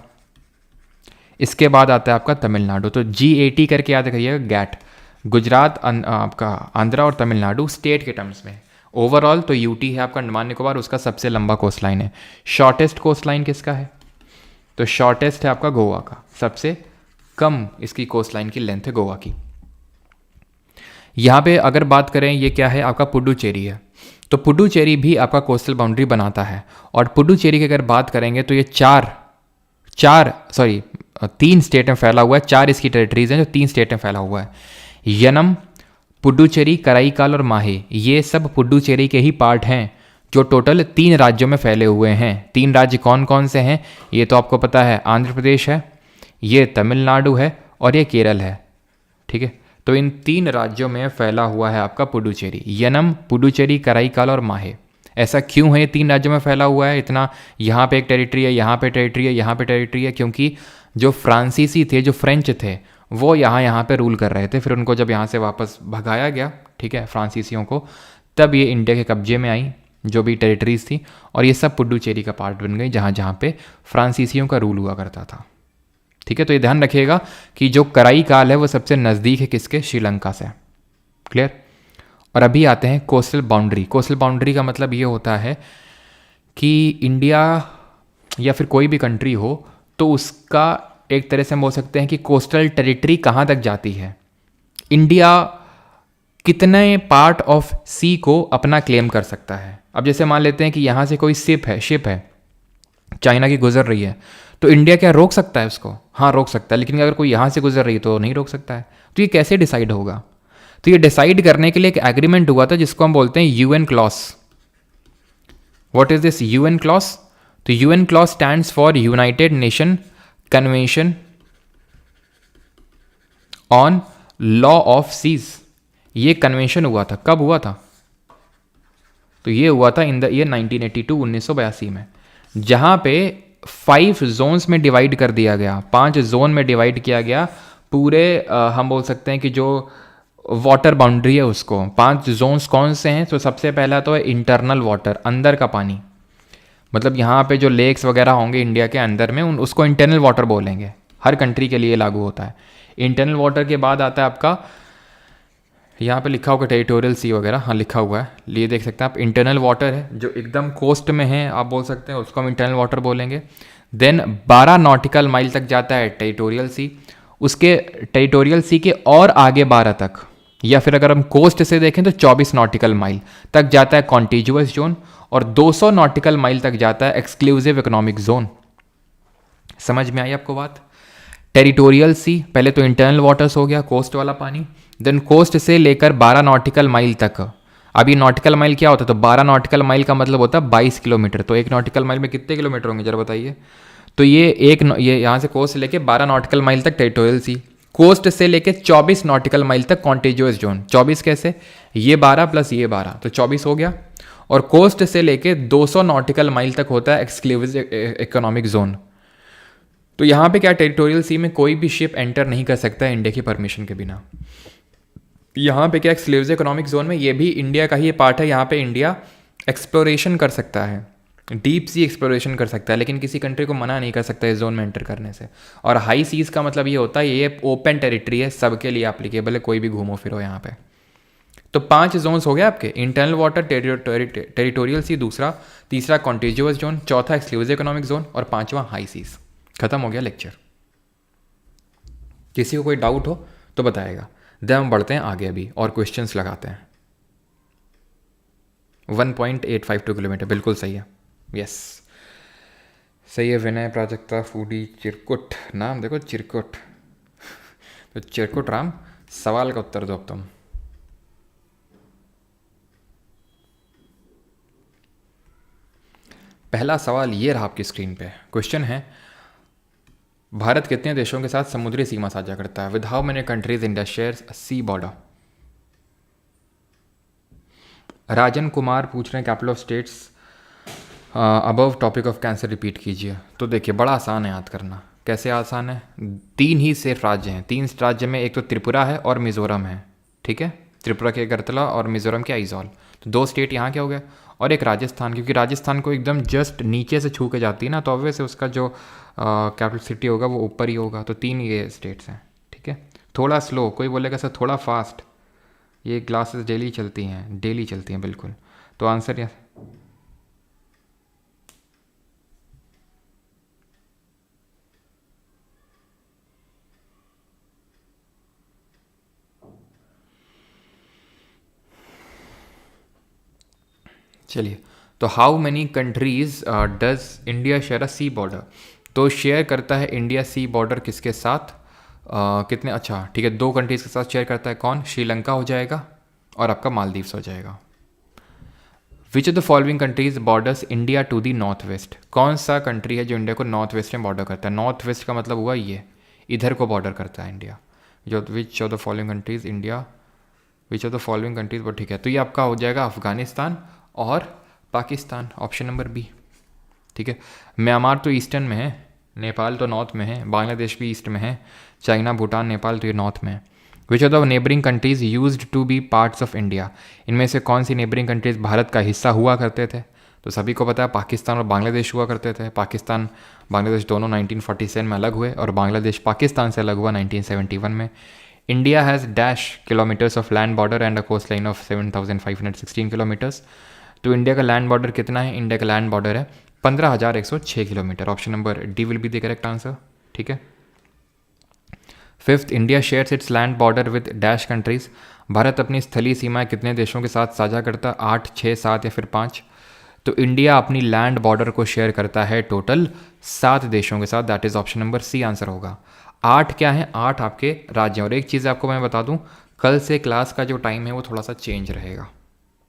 इसके बाद आता है आपका तमिलनाडु। तो GAT करके याद रखिएगा, गैट। गुजरात, आपका आंध्रा और तमिलनाडु स्टेट के टर्म्स में। ओवरऑल तो यूटी है आपका अंडमान निकोबार, उसका सबसे लंबा कोस्ट लाइन है। शॉर्टेस्ट कोस्ट लाइन किसका है? तो शॉर्टेस्ट है आपका गोवा का, सबसे कम इसकी कोस्ट लाइन की लेंथ है गोवा की। यहाँ पे अगर बात करें, ये क्या है? आपका पुडुचेरी है। तो पुडुचेरी भी आपका कोस्टल बाउंड्री बनाता है। और पुडुचेरी की अगर बात करेंगे तो ये तीन स्टेट में फैला हुआ है, 4 इसकी टेरिटरीज हैं जो 3 स्टेट में फैला हुआ है। यनम, पुडुचेरी, कराईकाल और माहे, ये सब पुडुचेरी के ही पार्ट हैं जो टोटल 3 राज्यों में फैले हुए हैं। 3 राज्य कौन कौन से हैं ये तो आपको पता है, आंध्र प्रदेश है, ये तमिलनाडु है और ये केरल है। ठीक है, तो इन 3 राज्यों में फैला हुआ है आपका पुडुचेरी। यनम, पुडुचेरी, कराईकाल और माहे। ऐसा क्यों है 3 राज्यों में फैला हुआ है इतना? यहाँ पे एक टेरिटरी है, यहाँ पे टेरिटरी है, यहाँ पे टेरिटरी है, क्योंकि जो फ्रांसीसी थे, जो फ्रेंच थे, वो यहाँ पे रूल कर रहे थे। फिर उनको जब यहाँ से वापस भगाया गया, ठीक है, फ्रांसीसियों को, तब ये इंडिया के कब्जे में आई जो भी टेरिटरीज थी, और ये सब पुडुचेरी का पार्ट बन गई जहाँ जहाँ पे फ्रांसीसियों का रूल हुआ करता था। ठीक है, तो ये ध्यान रखिएगा कि जो कराईकाल है वो सबसे नज़दीक है किसके? श्रीलंका से। क्लियर? और अभी आते हैं कोस्टल बाउंड्री। कोस्टल बाउंड्री का मतलब ये होता है कि इंडिया या फिर कोई भी कंट्री हो तो उसका एक तरह से हम बोल सकते हैं कि कोस्टल टेरिटरी कहाँ तक जाती है, इंडिया कितने पार्ट ऑफ सी को अपना क्लेम कर सकता है। अब जैसे मान लेते हैं कि यहाँ से कोई शिप है चाइना की गुजर रही है, तो इंडिया क्या रोक सकता है उसको? हाँ, रोक सकता है, लेकिन अगर कोई यहाँ से गुजर रही है तो नहीं रोक सकता है। तो ये कैसे डिसाइड होगा? तो ये डिसाइड करने के लिए एक एग्रीमेंट हुआ था जिसको हम बोलते हैं UN clause. What is this UN clause? तो UN clause stands for united nation convention on law of seas. ये कन्वेंशन हुआ था, कब हुआ था? तो ये हुआ था इन द ईयर 1982, 1982 में, जहां पे 5 जोन्स में डिवाइड कर दिया गया, 5 जोन में डिवाइड किया गया पूरे हम बोल सकते हैं कि जो वाटर बाउंड्री है उसको। 5 जोन्स कौन से हैं? तो सबसे पहला तो है इंटरनल वाटर, अंदर का पानी, मतलब यहाँ पे जो लेक्स वगैरह होंगे इंडिया के अंदर में उसको इंटरनल वाटर बोलेंगे। हर कंट्री के लिए लागू होता है। इंटरनल वाटर के बाद आता है आपका, यहाँ पे लिखा होगा टेरिटोरियल सी वगैरह, हाँ लिखा हुआ है, लिए देख सकते हैं आप। इंटरनल वाटर है जो एकदम कोस्ट में है, आप बोल सकते हैं उसको हम इंटरनल वाटर बोलेंगे। देन 12 नॉटिकल माइल तक जाता है टेरिटोरियल सी, उसके टेरिटोरियल सी के और आगे 12 तक, या फिर अगर हम कोस्ट से देखें तो 24 नॉटिकल माइल तक जाता है कॉन्टिजुअस जोन, और 200 नॉटिकल माइल तक जाता है एक्सक्लूसिव इकोनॉमिक जोन। समझ में आई आपको बात? टेरिटोरियल सी, पहले तो इंटरनल वाटर्स हो गया, कोस्ट वाला पानी, देन कोस्ट से लेकर 12 नॉटिकल माइल तक। अभी नॉटिकल माइल क्या होता है? तो 12 नॉटिकल माइल का मतलब होता है 22 किलोमीटर। तो 1 नॉटिकल माइल में कितने किलोमीटर होंगे जरा बताइए? तो ये यहाँ से कोस्ट से लेके 12 नॉटिकल माइल तक टेरिटोरियल सी, कोस्ट से लेके 24 नॉटिकल माइल तक कॉन्टेजियस जोन। 24 कैसे, ये 12 प्लस ये 12 तो 24 हो गया। और कोस्ट से लेके 200 नॉटिकल माइल तक होता है एक्सक्लूसिव इकोनॉमिक जोन। तो यहाँ पे क्या, टेरिटोरियल सी में कोई भी शिप एंटर नहीं कर सकता है इंडिया की परमिशन के बिना। यहाँ पे क्या, एक्सक्लूसिव इकोनॉमिक जोन में ये भी इंडिया का ही पार्ट है। यहाँ पे इंडिया एक्सप्लोरेशन कर सकता है, डीप सी एक्सप्लोरेशन कर सकता है, लेकिन किसी कंट्री को मना नहीं कर सकता इस जोन में एंटर करने से। और हाई सीज़ का मतलब ये होता है ये ओपन टेरिटरी है, सबके लिए एप्लीकेबल है, कोई भी घूमो फिरो यहाँ पे। तो 5 जोन्स हो गए आपके, इंटरनल वाटर, टेरिटोरियल सी दूसरा, तीसरा कॉन्टेजियस जोन, चौथा एक्सक्लूसिव इकोनॉमिक जोन और पांचवा हाई सीज। खत्म हो गया लेक्चर। किसी को कोई डाउट हो तो बताएगा। देन हम बढ़ते हैं आगे अभी और क्वेश्चंस लगाते हैं। 1.852 किलोमीटर बिल्कुल सही है, यस सही है। विनय प्राजक्ता फूडी चिरकुट, नाम देखो चिरकुट तो चिरकुट राम, सवाल का उत्तर दो अब तुम। पहला सवाल ये रहा आपकी स्क्रीन पे। क्वेश्चन है, भारत कितने देशों के साथ समुद्री सीमा साझा करता है? With how many countries India shares a sea border? Rajan Kumar पूछ रहे हैं capital of states above tropic of cancer repeat कीजिए। तो देखिए बड़ा आसान है याद करना। कैसे आसान है? 3 ही सिर्फ राज्य हैं, 3 राज्य में, एक तो त्रिपुरा है और मिजोरम है, ठीक है, त्रिपुरा के अगरतला और मिजोरम के आइजॉल। तो 2 स्टेट यहाँ के हो गए, और एक राजस्थान, क्योंकि राजस्थान को एकदम जस्ट नीचे से छू के जाती है ना, तो ऑब्वियस उसका जो कैपिटल सिटी होगा वो ऊपर ही होगा। तो 3 ये स्टेट्स हैं, ठीक है। थोड़ा स्लो, कोई बोलेगा सर थोड़ा फास्ट, ये क्लासेस डेली चलती हैं बिल्कुल। तो आंसर ये, चलिए, तो how many countries does India share a sea border? तो शेयर करता है इंडिया सी बॉर्डर किसके साथ, कितने, अच्छा ठीक है, 2 कंट्रीज के साथ शेयर करता है। कौन? श्रीलंका हो जाएगा और आपका मालदीव्स हो जाएगा। Which of the following countries borders India to the north west? कौन सा कंट्री है जो इंडिया को नॉर्थ वेस्ट में बॉर्डर करता है? नॉर्थ वेस्ट का मतलब हुआ ये, इधर को बॉर्डर करता है इंडिया। जो विच of the following countries India, which of the following countries, वो ठीक है। तो ये आपका हो जाएगा अफगानिस्तान और पाकिस्तान, ऑप्शन नंबर बी, ठीक है। म्यांमार तो ईस्टर्न में है, नेपाल तो नॉर्थ में है, बांग्लादेश भी ईस्ट में है, चाइना भूटान नेपाल तो ये नॉर्थ में है। Which are the neighbouring countries used to be parts of India? इनमें से कौन सी नेबरिंग कंट्रीज भारत का हिस्सा हुआ करते थे? तो सभी को पता है पाकिस्तान और बांग्लादेश हुआ करते थे। पाकिस्तान बांग्लादेश दोनों 1947 में अलग हुए और बांग्लादेश पाकिस्तान से अलग हुआ 1971 में। India has dash kilometres of land border and a coast line of 7,516 kilometres. तो इंडिया का लैंड बॉर्डर कितना है? इंडिया का लैंड बॉर्डर है 15,106 kilometre. Option number D will be the correct answer, ठीक है। 5th, India shares its land border with dash countries? Bharat अपनी स्थलीय सीमाएं कितने देशों के साथ साझा करता है? 8, 6, 7 या फिर 5? तो इंडिया अपनी लैंड बॉर्डर को शेयर करता है टोटल 7 देशों के साथ, that is option number C answer होगा। 8 क्या है? 8 आपके राज्य। और एक चीज़ आपको मैं बता दूं, कल से क्लास का जो टाइम है वो थोड़ा सा चेंज रहेगा,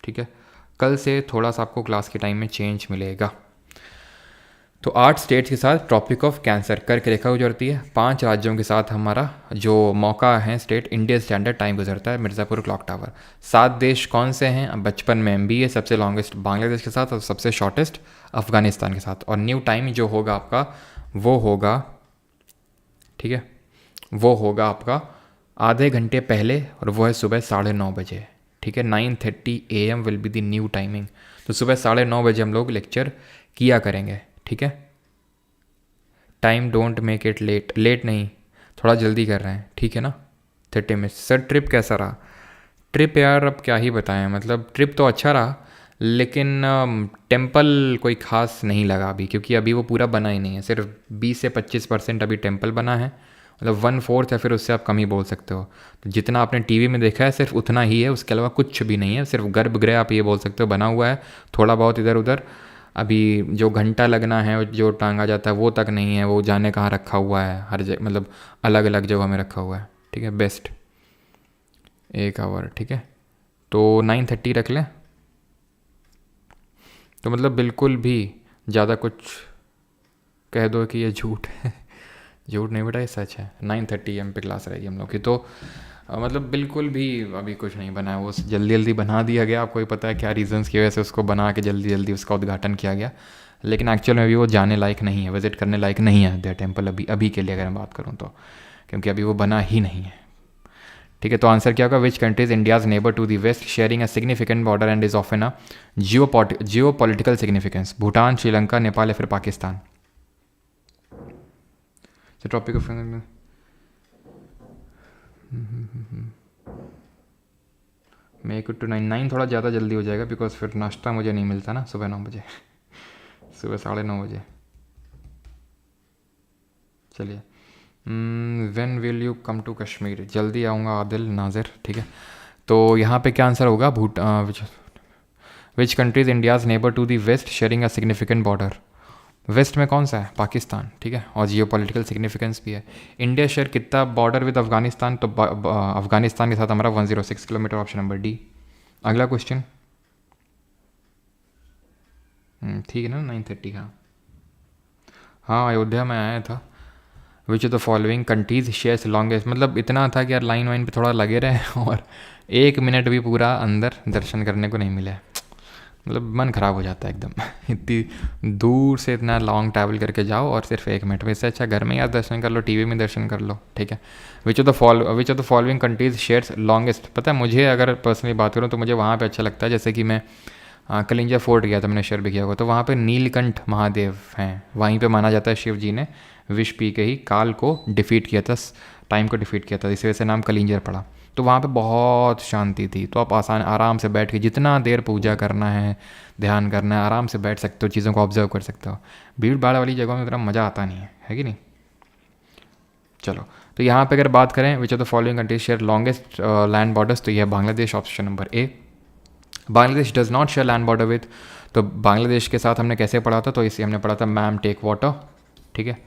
ठीक है। कल से थोड़ा सा आपको क्लास के टाइम में चेंज मिलेगा। तो 8 स्टेट्स के साथ ट्रॉपिक ऑफ कैंसर करके रेखा गुजरती है। 5 राज्यों के साथ हमारा जो मौका है स्टेट इंडियन स्टैंडर्ड टाइम गुजरता है, मिर्ज़ापुर क्लॉक टावर। 7 देश कौन से हैं? बचपन में MBA सबसे लॉन्गेस्ट बांग्लादेश के साथ और सबसे शॉर्टेस्ट अफगानिस्तान के साथ। और न्यू टाइम जो होगा आपका वो होगा, ठीक है, वो होगा आपका आधे घंटे पहले और वो है सुबह 9:30 बजे, ठीक है। 9:30 AM will be the new timing. तो सुबह 9:30 बजे हम लोग लेक्चर किया करेंगे, ठीक है। Time don't make it late, late नहीं, थोड़ा जल्दी कर रहे हैं, ठीक है ना। 30 मिनट। सर ट्रिप कैसा रहा? ट्रिप यार अब क्या ही बताएं, मतलब ट्रिप तो अच्छा रहा लेकिन टेम्पल कोई ख़ास नहीं लगा अभी, क्योंकि अभी वो पूरा बना ही नहीं है। सिर्फ 20 से 25% अभी टेम्पल बना है, मतलब 1/4 या फिर उससे आप कम ही बोल सकते हो। तो जितना आपने टीवी में देखा है सिर्फ उतना ही है, उसके अलावा कुछ भी नहीं है। सिर्फ गर्भगृह आप ये बोल सकते हो बना हुआ है, थोड़ा बहुत इधर उधर। अभी जो घंटा लगना है जो टांगा जाता है वो तक नहीं है, वो जाने कहाँ रखा हुआ है, हर जगह मतलब अलग अलग जगह में रखा हुआ है, ठीक है। बेस्ट 1 आवर, ठीक है। तो 9:30 रख लें, तो मतलब बिल्कुल भी ज़्यादा कुछ कह दो कि ये झूठ है। झूठ नहीं बेटा, ये सच है। 9:30 AM पे क्लास रहेगी हम लोग की। तो मतलब बिल्कुल भी अभी कुछ नहीं बना है, वो जल्दी जल्दी बना दिया गया। आपको ही पता है क्या रीजंस की वजह से उसको बना के जल्दी जल्दी उसका उद्घाटन किया गया, लेकिन एक्चुअल में भी वो जाने लायक नहीं है, विजिट करने लायक नहीं है अयोध्या टेम्पल अभी अभी के लिए अगर मैं बात करूँ तो, क्योंकि अभी वो बना ही नहीं है। ठीक है, तो आंसर क्या होगा? Which countries India's neighbour to the west sharing a significant border and is of an a geopolitical significance? Bhutan, Sri Lanka, Nepal या फिर Pakistan? Topic of make it to 9 थोड़ा ज़्यादा जल्दी हो जाएगा, बिकॉज फिर नाश्ता मुझे नहीं मिलता ना सुबह 9 बजे, सुबह 9:30 बजे। चलिए, when will you come to Kashmir? जल्दी आऊँगा आदिल नाजिर। ठीक है, तो यहाँ पे क्या आंसर होगा? Which countries India's neighbour to the west sharing a significant border? West में कौन सा है? पाकिस्तान। ठीक है, और जियो पॉलिटिकल सिग्निफिकेंस भी है। इंडिया शेयर कितना बॉर्डर विद अफगानिस्तान? तो अफगानिस्तान के साथ हमारा 106 किलोमीटर, ऑप्शन नंबर डी। अगला क्वेश्चन, ठीक है ना, 9:30। हाँ, अयोध्या में आया था। विच of the following countries shares longest? मतलब इतना था कि यार लाइन वाइन पे थोड़ा लगे रहे और 1 मिनट भी पूरा अंदर दर्शन करने को नहीं मिले। मतलब मन ख़राब हो जाता है एकदम इतनी दूर से इतना लॉन्ग ट्रैवल करके जाओ और सिर्फ 1 मिनट में। इससे अच्छा घर में यार दर्शन कर लो, टीवी में दर्शन कर लो। ठीक है, विच of the following countries shares longest? पता है मुझे, अगर पर्सनली बात करूँ तो मुझे वहाँ पे अच्छा लगता है, जैसे कि मैं कलिंजा फोर्ट गया था, मैंने शेयर भी किया हुआ, तो वहाँ पे नीलकंठ महादेव हैं। वहीं पे माना जाता है शिव जी ने विष पी के ही काल को डिफीट किया था, टाइम को डिफीट किया था, इस वजह से नाम कलिंजर पड़ा। तो वहाँ पे बहुत शांति थी, तो आप आराम से बैठ के जितना देर पूजा करना है, ध्यान करना है, आराम से बैठ सकते हो, चीज़ों को ऑब्जर्व कर सकते हो। भीड़ भाड़ वाली जगहों में इतना मज़ा आता नहीं है कि नहीं? चलो, तो यहाँ पे अगर बात करें विच of the following countries share longest land borders, तो यह है Bangladesh, option number A. Bangladesh does not share land border with, तो बांग्लादेश के साथ हमने कैसे पढ़ा था? तो इसे हमने पढ़ा था मैम टेक वाटर। ठीक है,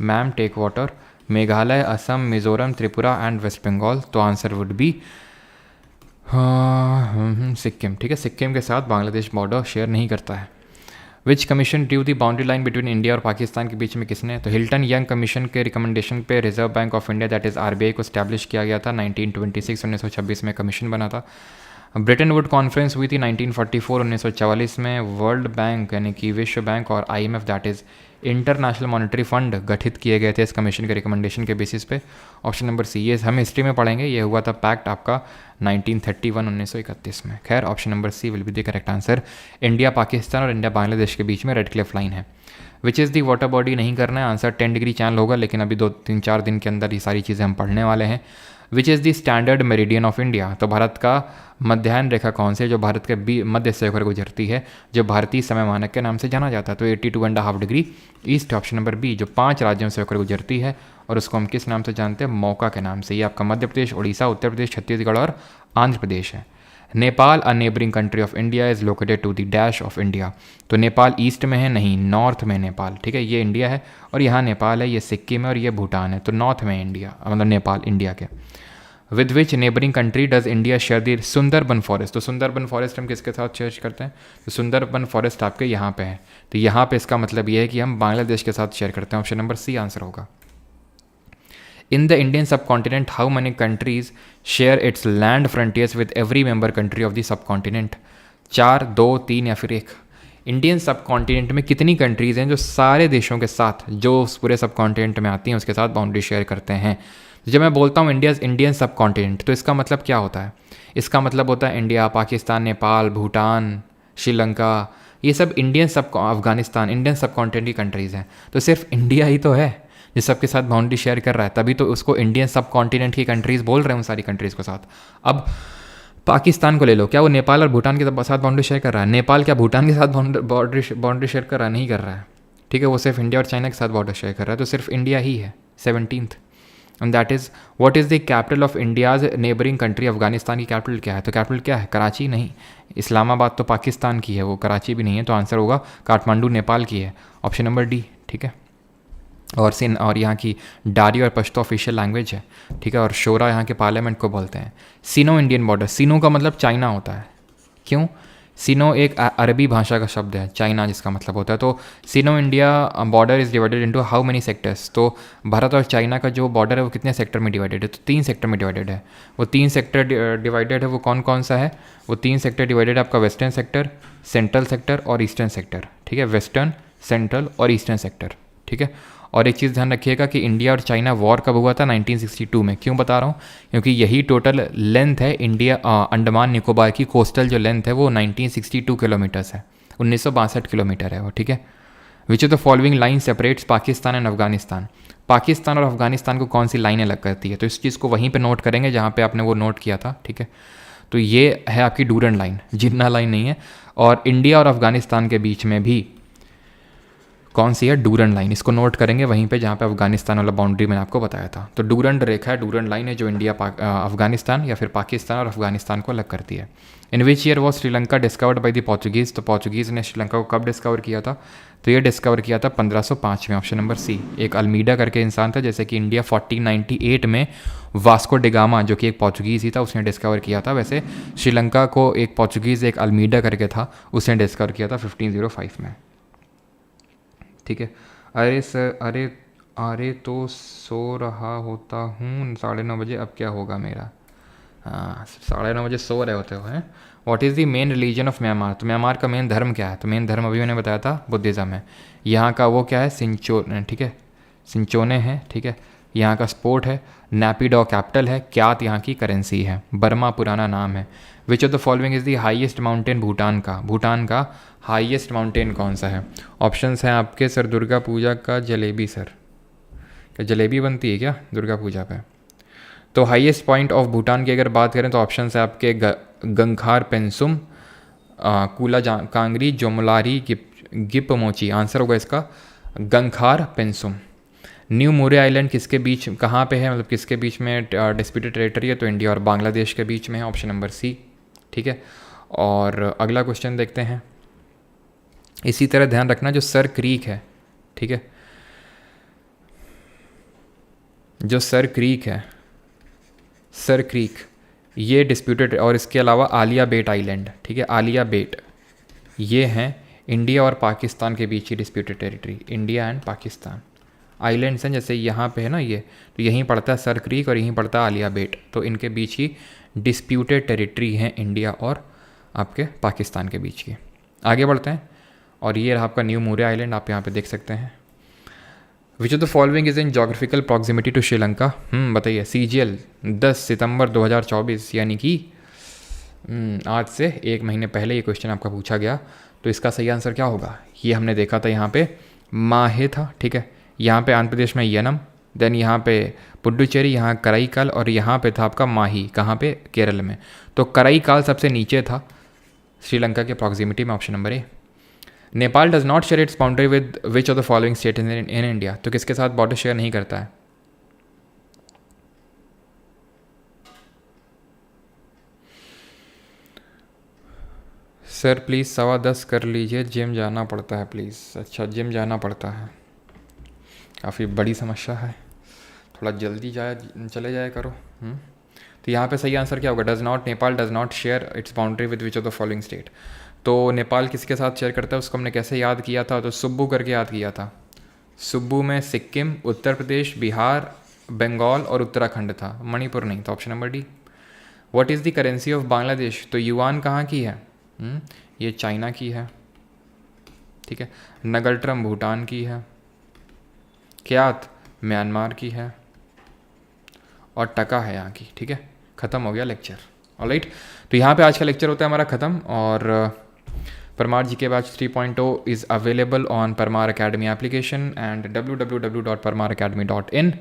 ma'am take water, Meghalaya, Assam, Mizoram, Tripura and West Bengal. तो आंसर वुड बी सिक्किम। ठीक है, सिक्किम के साथ बांग्लादेश बॉर्डर शेयर नहीं करता है। Which commission drew the boundary line between India और पाकिस्तान के बीच में किसने? तो हिल्टन यंग कमीशन के रिकमेंडेशन पे reserve bank of India that is RBI को स्टैब्लिश किया गया था 1926 में कमीशन बना था। ब्रिटेन वुड कॉन्फ्रेंस हुई थी 1944 1944 में। वर्ल्ड बैंक यानी कि विश्व बैंक और IMF that is international monetary fund गठित किए गए थे इस कमीशन के रिकमेंडेशन के बेसिस पे। ऑप्शन नंबर सी, ये हम हिस्ट्री में पढ़ेंगे, ये हुआ था पैक्ट आपका 1931 1931 में। खैर, option number C will be the correct answer. India Pakistan और इंडिया बांग्लादेश के बीच में रेड क्लिफ लाइन है। Which is the water body? नहीं करना है, आंसर 10 डिग्री चैनल होगा, लेकिन अभी 2-3-4 दिन के अंदर ये सारी चीज़ें हम पढ़ने वाले हैं। Which is the standard meridian of India? तो भारत का मध्याह्न रेखा कौन से, जो भारत के मध्य से होकर गुजरती है, जो भारतीय समय मानक के नाम से जाना जाता है? तो 82.5 degree east, option number B, जो 5 राज्यों से होकर गुजरती है और उसको हम किस नाम से जानते हैं? मौका के नाम से। ये आपका मध्य प्रदेश, उड़ीसा, उत्तर प्रदेश, छत्तीसगढ़ और आंध्र प्रदेश है। Nepal, a neighbouring country of India, is located to the dash of India. तो नेपाल ईस्ट में है, नहीं, नॉर्थ में नेपाल। ठीक है, ये इंडिया है और यहाँ नेपाल है, ये सिक्किम है और ये भूटान है। तो नॉर्थ में इंडिया, मतलब नेपाल इंडिया के। With which neighbouring country does India share the Sundarban forest? तो सुंदरबन फॉरेस्ट हम किसके साथ शेयर करते हैं? तो सुंदरबन फॉरेस्ट आपके यहाँ पे है, तो यहाँ पे इसका मतलब ये है कि हम बांग्लादेश के साथ शेयर करते हैं। ऑप्शन नंबर सी आंसर होगा। इन द इंडियन सब continent how many countries share its land frontiers with every member country of the sub continent? 4, 2, 3 या फिर 1? इंडियन सब कॉन्टिनेंट में कितनी कंट्रीज़ हैं जो सारे देशों के साथ, जो उस पूरे सब कॉन्टिनेंट में आती हैं, उसके साथ बाउंड्री शेयर करते हैं? जब मैं बोलता हूँ इंडियन सब कॉन्टिनेंट, तो इसका मतलब क्या होता है? इसका मतलब होता है इंडिया, पाकिस्तान, नेपाल, भूटान, श्रीलंका, ये सब इंडियन सब, अफगानिस्तान, इंडियन सब कॉन्टिनेंट की कंट्रीज़ हैं। तो सिर्फ इंडिया ही तो है जो सबके साथ बाउंड्री शेयर कर रहा है, तभी तो उसको इंडियन सब कॉन्टिनेंट की कंट्रीज़ बोल रहे हैं उन सारी कंट्रीज़ के साथ। अब पाकिस्तान को ले लो, क्या वो नेपाल और भूटान के साथ बाउंड्री शेयर कर रहा है? नेपाल क्या भूटान के साथ बाउंड्री शेयर कर रहा है? नहीं कर रहा है। ठीक है, वो सिर्फ इंडिया और चाइना के साथ बॉर्डर शेयर कर रहा है, तो सिर्फ इंडिया ही है 17th। And that is what is the capital of India's neighbouring country? Afghanistan की कैपिटल क्या है? तो कैपिटल क्या है? कराची नहीं, इस्लामाबाद तो पाकिस्तान की है, वो कराची भी नहीं है, तो आंसर होगा काठमांडू नेपाल की है, ऑप्शन नंबर डी। ठीक है, और यहाँ की डारी और पश्तो ऑफिशियल लैंग्वेज है। ठीक है, और शोरा यहाँ के पार्लियामेंट को बोलते हैं। सीनो इंडियन बॉर्डर, सीनो का मतलब चाइना होता है। क्यों? सिनो एक अरबी भाषा का शब्द है, चाइना जिसका मतलब होता है। तो Sino India border is divided into how many sectors. तो भारत और चाइना का जो बॉर्डर है वो कितने सेक्टर में डिवाइडेड है? तो 3 सेक्टर में डिवाइडेड है। वो 3 सेक्टर डिवाइडेड है, वो कौन कौन सा है? वो 3 सेक्टर डिवाइडेड है आपका वेस्टर्न सेक्टर, सेंट्रल सेक्टर और ईस्टर्न सेक्टर, ठीक है। वेस्टर्न, सेंट्रल और ईस्टर्न सेक्टर, ठीक है। और एक चीज़ ध्यान रखिएगा कि इंडिया और चाइना वॉर कब हुआ था? 1962 में। क्यों बता रहा हूँ? क्योंकि यही टोटल लेंथ है इंडिया अंडमान निकोबार की कोस्टल जो लेंथ है वो 1962 किलोमीटर्स है, 1962 किलोमीटर है वो, ठीक है। विच of the following line separates Pakistan and Afghanistan? Pakistan और अफगानिस्तान को कौन सी लाइन अलग करती है? तो इस चीज़ को वहीं पे नोट करेंगे जहाँ पे आपने वो नोट किया था, ठीक है। तो ये है आपकी डूरन लाइन, जिन्ना लाइन नहीं है। और इंडिया और अफगानिस्तान के बीच में भी कौन सी है? Durand line. इसको नोट करेंगे वहीं पे जहाँ पे अफगानिस्तान वाला बाउंड्री मैंने आपको बताया था। तो डूरन रेखा है, डूरन लाइन है जो इंडिया अफगानिस्तान या फिर पाकिस्तान और अफगानिस्तान को अलग करती है। In which year was Sri Lanka discovered by the Portuguese? तो पोर्चुगीज़ ने श्रीलंका को कब डिस्कवर किया था? तो ये डिस्कवर किया था 1505 में, ऑप्शन नंबर सी। एक अल्मीडा करके इंसान था, जैसे कि इंडिया 1498 में वास्को डिगामा जो कि एक पोर्चुगीज़ ही था उसने डिस्कवर किया था, वैसे श्रीलंका को एक पोर्चुगीज़ एक अल्मीडा करके था उसने डिस्कवर किया था 1505 में, ठीक है। अरे सर, अरे तो सो रहा होता हूँ 9:30 बजे, अब क्या होगा मेरा? हाँ, 9:30 बजे सो रहे होते हो हैं। What is the main religion of Myanmar? तो म्यांमार का मेन धर्म क्या है? तो मेन धर्म अभी मैंने बताया था बुद्धिज़्म है। यहाँ का वो क्या है? सिंचो, ठीक है, सिंचोने हैं, ठीक है। यहाँ का स्पोर्ट है, नैपिडॉ कैपिटल है, क्यात यहाँ की करेंसी है, बर्मा पुराना नाम है। विच of the following is the highest mountain Bhutan का? भूटान का हाईएस्ट माउंटेन कौन सा है? ऑप्शंस हैं आपके सर, दुर्गा पूजा का जलेबी। सर क्या जलेबी बनती है क्या दुर्गा पूजा पे? तो हाईएस्ट पॉइंट ऑफ भूटान की अगर बात करें तो ऑप्शंस है आपके गंखार पेंसुम, कूला कांगरी, जोमलारी, गिपमोची। आंसर होगा इसका गंखार पेंसुम। न्यू मोरे आइलैंड किसके बीच, कहाँ पे है, मतलब किसके बीच में डिस्प्यूटेड टेरिटरी है? तो इंडिया और बांग्लादेश के बीच में है, ऑप्शन नंबर सी, ठीक है। और अगला क्वेश्चन देखते हैं। इसी तरह ध्यान रखना जो सर क्रीक है, ठीक है, जो सर क्रीक है, सर क्रीक ये डिस्प्यूटेड, और इसके अलावा आलिया बेट आइलैंड, ठीक है, आलिया बेट, ये हैं इंडिया और पाकिस्तान के बीच ही disputed territory, India and Pakistan. Islands हैं जैसे यहाँ पे है ना ये, तो यहीं पड़ता है सर क्रीक और यहीं पड़ता है आलिया बेट, तो इनके बीच ही डिस्प्यूटेड टेरिटरी हैं इंडिया और आपके पाकिस्तान के बीच की। आगे बढ़ते हैं, और ये रहा आपका न्यू मोरे आइलैंड, आप यहाँ पे देख सकते हैं। Which of the following is in geographical proximity to Sri? बताइए। CGL 10 सितंबर 2024, यानी कि आज से 1 महीने पहले ये क्वेश्चन आपका पूछा गया। तो इसका सही आंसर क्या होगा? ये हमने देखा था यहाँ पे माहे था, ठीक है, यहाँ पे आंध्र प्रदेश में यनम, देन यहाँ पे पुडुचेरी, यहाँ कराईकाल, और यहाँ पे था आपका माही, कहाँ पे? केरल में। तो कराईकाल सबसे नीचे था श्रीलंका के प्रॉक्सिमिटी में, option number A. Nepal does not share its boundary with which of the following state in India? तो किसके साथ बॉर्डर शेयर नहीं करता है? सर प्लीज़ 10:15 कर लीजिए, जिम जाना पड़ता है प्लीज़। अच्छा, जिम जाना पड़ता है, काफ़ी बड़ी समस्या है, थोड़ा जल्दी चले जाया करो। तो यहाँ पे सही आंसर क्या होगा? Does not, Nepal does not share its boundary with which of the following state. तो नेपाल किसके साथ शेयर करता है उसको हमने कैसे याद किया था? तो सुब्बू करके याद किया था। सुब्बू में सिक्किम, उत्तर प्रदेश, बिहार, बंगाल और उत्तराखंड था, मणिपुर नहीं था, option number D. What is the currency of Bangladesh? तो युआन कहाँ की है? ये चाइना की है, ठीक है। नगलट्रम भूटान की है, क्यात म्यांमार की है, और टका है यहाँ की, ठीक है। ख़त्म हो गया लेक्चर, ऑलराइट। तो यहाँ पे आज का लेक्चर होता है हमारा ख़त्म। और परमार जी के batch 3.0 is available on Parmar academy application and www.parmaracademy.in।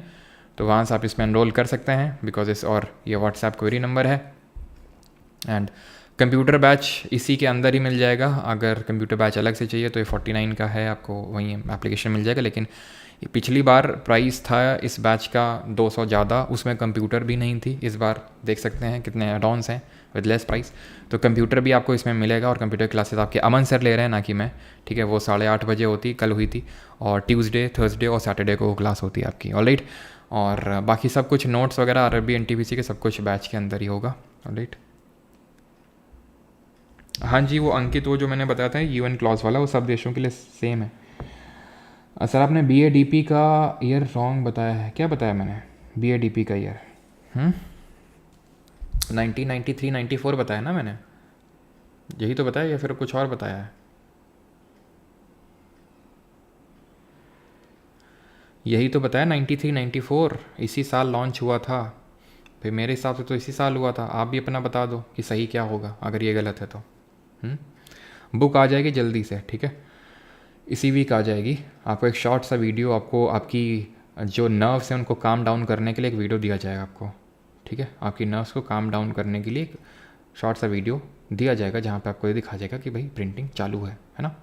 तो वहाँ से आप इसमें एनरोल कर सकते हैं बिकॉज इस, और ये व्हाट्सएप क्वेरी नंबर है। एंड कंप्यूटर बैच इसी के अंदर ही मिल जाएगा। अगर कंप्यूटर बैच अलग से चाहिए तो ये 49 का है, आपको वहीं एप्लीकेशन मिल जाएगा। लेकिन पिछली बार प्राइस था इस बैच का 200 ज़्यादा, उसमें कंप्यूटर भी नहीं थी। इस बार देख सकते हैं कितने एडॉन्स हैं विद लेस प्राइस। तो कंप्यूटर भी आपको इसमें मिलेगा, और कंप्यूटर क्लासेस आपके अमन सर ले रहे हैं, ना कि मैं, ठीक है। वो 8:30 बजे होती, कल हुई थी, और ट्यूसडे, थर्सडे और सैटरडे को क्लास होती है आपकी, ऑलराइट। और बाकी सब कुछ नोट्स वगैरह RRB NTPC के सब कुछ बैच के अंदर ही होगा, ऑलराइट। हाँ जी, वो अंकित, वो जो मैंने बताया था यूएन क्लॉज वाला, वो सब देशों के लिए सेम है। सर आपने BADP का ईयर रॉन्ग बताया है। क्या बताया मैंने BADP का ईयर? 1993 94 बताया ना मैंने, यही तो बताया या फिर कुछ और बताया है? यही तो बताया 93 94, इसी साल लॉन्च हुआ था। फिर मेरे हिसाब से तो इसी साल हुआ था। आप भी अपना बता दो कि सही क्या होगा, अगर ये गलत है तो। बुक आ जाएगी जल्दी से, ठीक है, इसी वीक आ जाएगी। आपको एक शॉर्ट सा वीडियो, आपको आपकी जो नर्व्स हैं उनको काम डाउन करने के लिए एक वीडियो दिया जाएगा आपको, ठीक है, आपकी नर्व्स को काम डाउन करने के लिए एक शॉर्ट सा वीडियो दिया जाएगा जहाँ पे आपको ये दिखा जाएगा कि भाई प्रिंटिंग चालू है ना।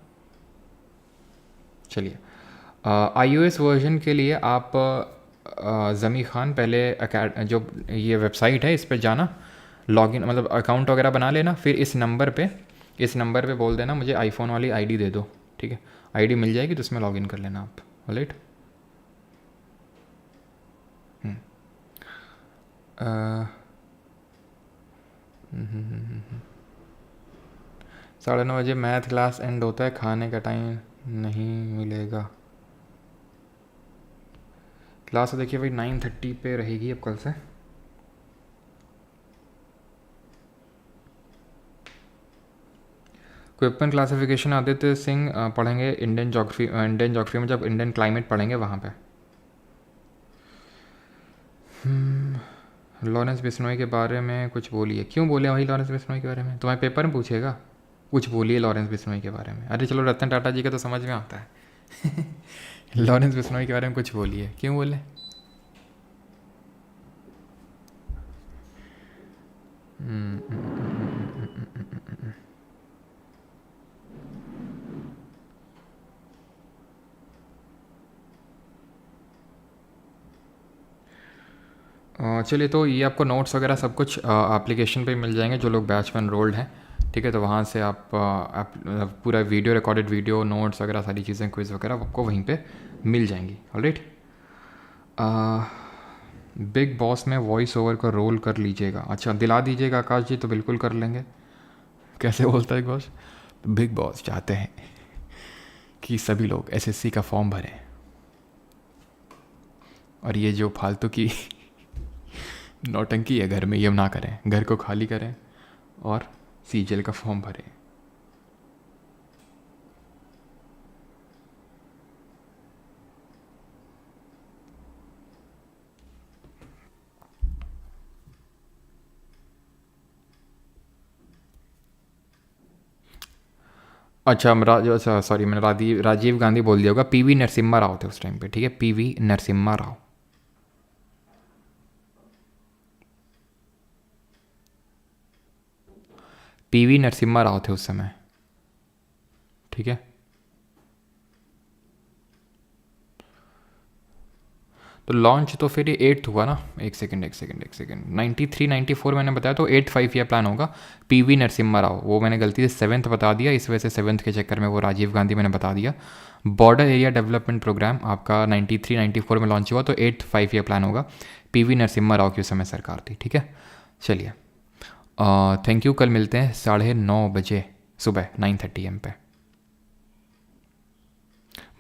चलिए, iOS वर्जन के लिए आप ज़मी ख़ान पहले जो ये वेबसाइट है इस पर जाना, लॉगिन मतलब अकाउंट वगैरह बना लेना, फिर इस नंबर पे बोल देना मुझे आईफोन वाली आईडी दे दो, ठीक है, आईडी मिल जाएगी तो उसमें लॉगिन कर लेना आप, राइट। 9:30 बजे मैथ क्लास एंड होता है, खाने का टाइम नहीं मिलेगा। क्लास तो देखिए भाई 9:30 पे रहेगी अब कल से। इक्विपमेंट क्लासिफिकेशन आदित्य सिंह पढ़ेंगे इंडियन जोग्राफी में, जब इंडियन क्लाइमेट पढ़ेंगे वहाँ पे। लॉरेंस बिश्नोई के बारे में कुछ बोलिए। क्यों बोले भाई लॉरेंस बिश्नोई के बारे में? तुम्हारे पेपर में पूछेगा, कुछ बोलिए लॉरेंस बिश्नोई के बारे में। अरे चलो रतन टाटा जी का तो समझ में आता है लॉरेंस बिश्नोई के बारे में कुछ बोलिए, क्यों बोले? चलिए, तो ये आपको नोट्स वगैरह सब कुछ एप्लीकेशन पे मिल जाएंगे जो लोग बैच में एनरोल्ड हैं, ठीक है। तो वहाँ से आप पूरा वीडियो, रिकॉर्डेड वीडियो, नोट्स वगैरह सारी चीज़ें, क्विज़ वगैरह आपको वहीं पे मिल जाएंगी, ऑलराइट। बिग बॉस में वॉइस ओवर का रोल कर लीजिएगा। अच्छा, दिला दीजिएगा आकाश जी, तो बिल्कुल कर लेंगे। कैसे बोलता है बिग बॉस? बिग बॉस चाहते हैं कि सभी लोग SSC का फॉर्म भरें और ये जो फालतू की नौटंकी है घर में ये ना करें, घर को खाली करें और CGL का फॉर्म भरें। अच्छा सॉरी, मैंने राजीव गांधी बोल दिया होगा। PV नरसिम्हा राव थे उस टाइम पे, ठीक है, PV नरसिम्हा राव। PV नरसिम्हा राव थे उस समय, ठीक है। तो लॉन्च तो फिर ये 8th हुआ ना। एक सेकंड 93 94 मैंने बताया, तो 8 5 ईयर प्लान होगा। PV नरसिम्हा राव, वो मैंने गलती से 7th बता दिया, इस वजह से 7th के चक्कर में वो राजीव गांधी मैंने बता दिया। बॉर्डर एरिया डेवलपमेंट प्रोग्राम आपका 93 94 में लॉन्च हुआ, तो 8 5 ईयर प्लान होगा। PV नरसिम्हा राव की उस समय सरकार थी, ठीक है। चलिए, थैंक यू। कल मिलते हैं 9:30 बजे सुबह 9:30 AM पे।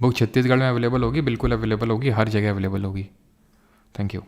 बुक छत्तीसगढ़ में अवेलेबल होगी, बिल्कुल अवेलेबल होगी, हर जगह अवेलेबल होगी। Thank you.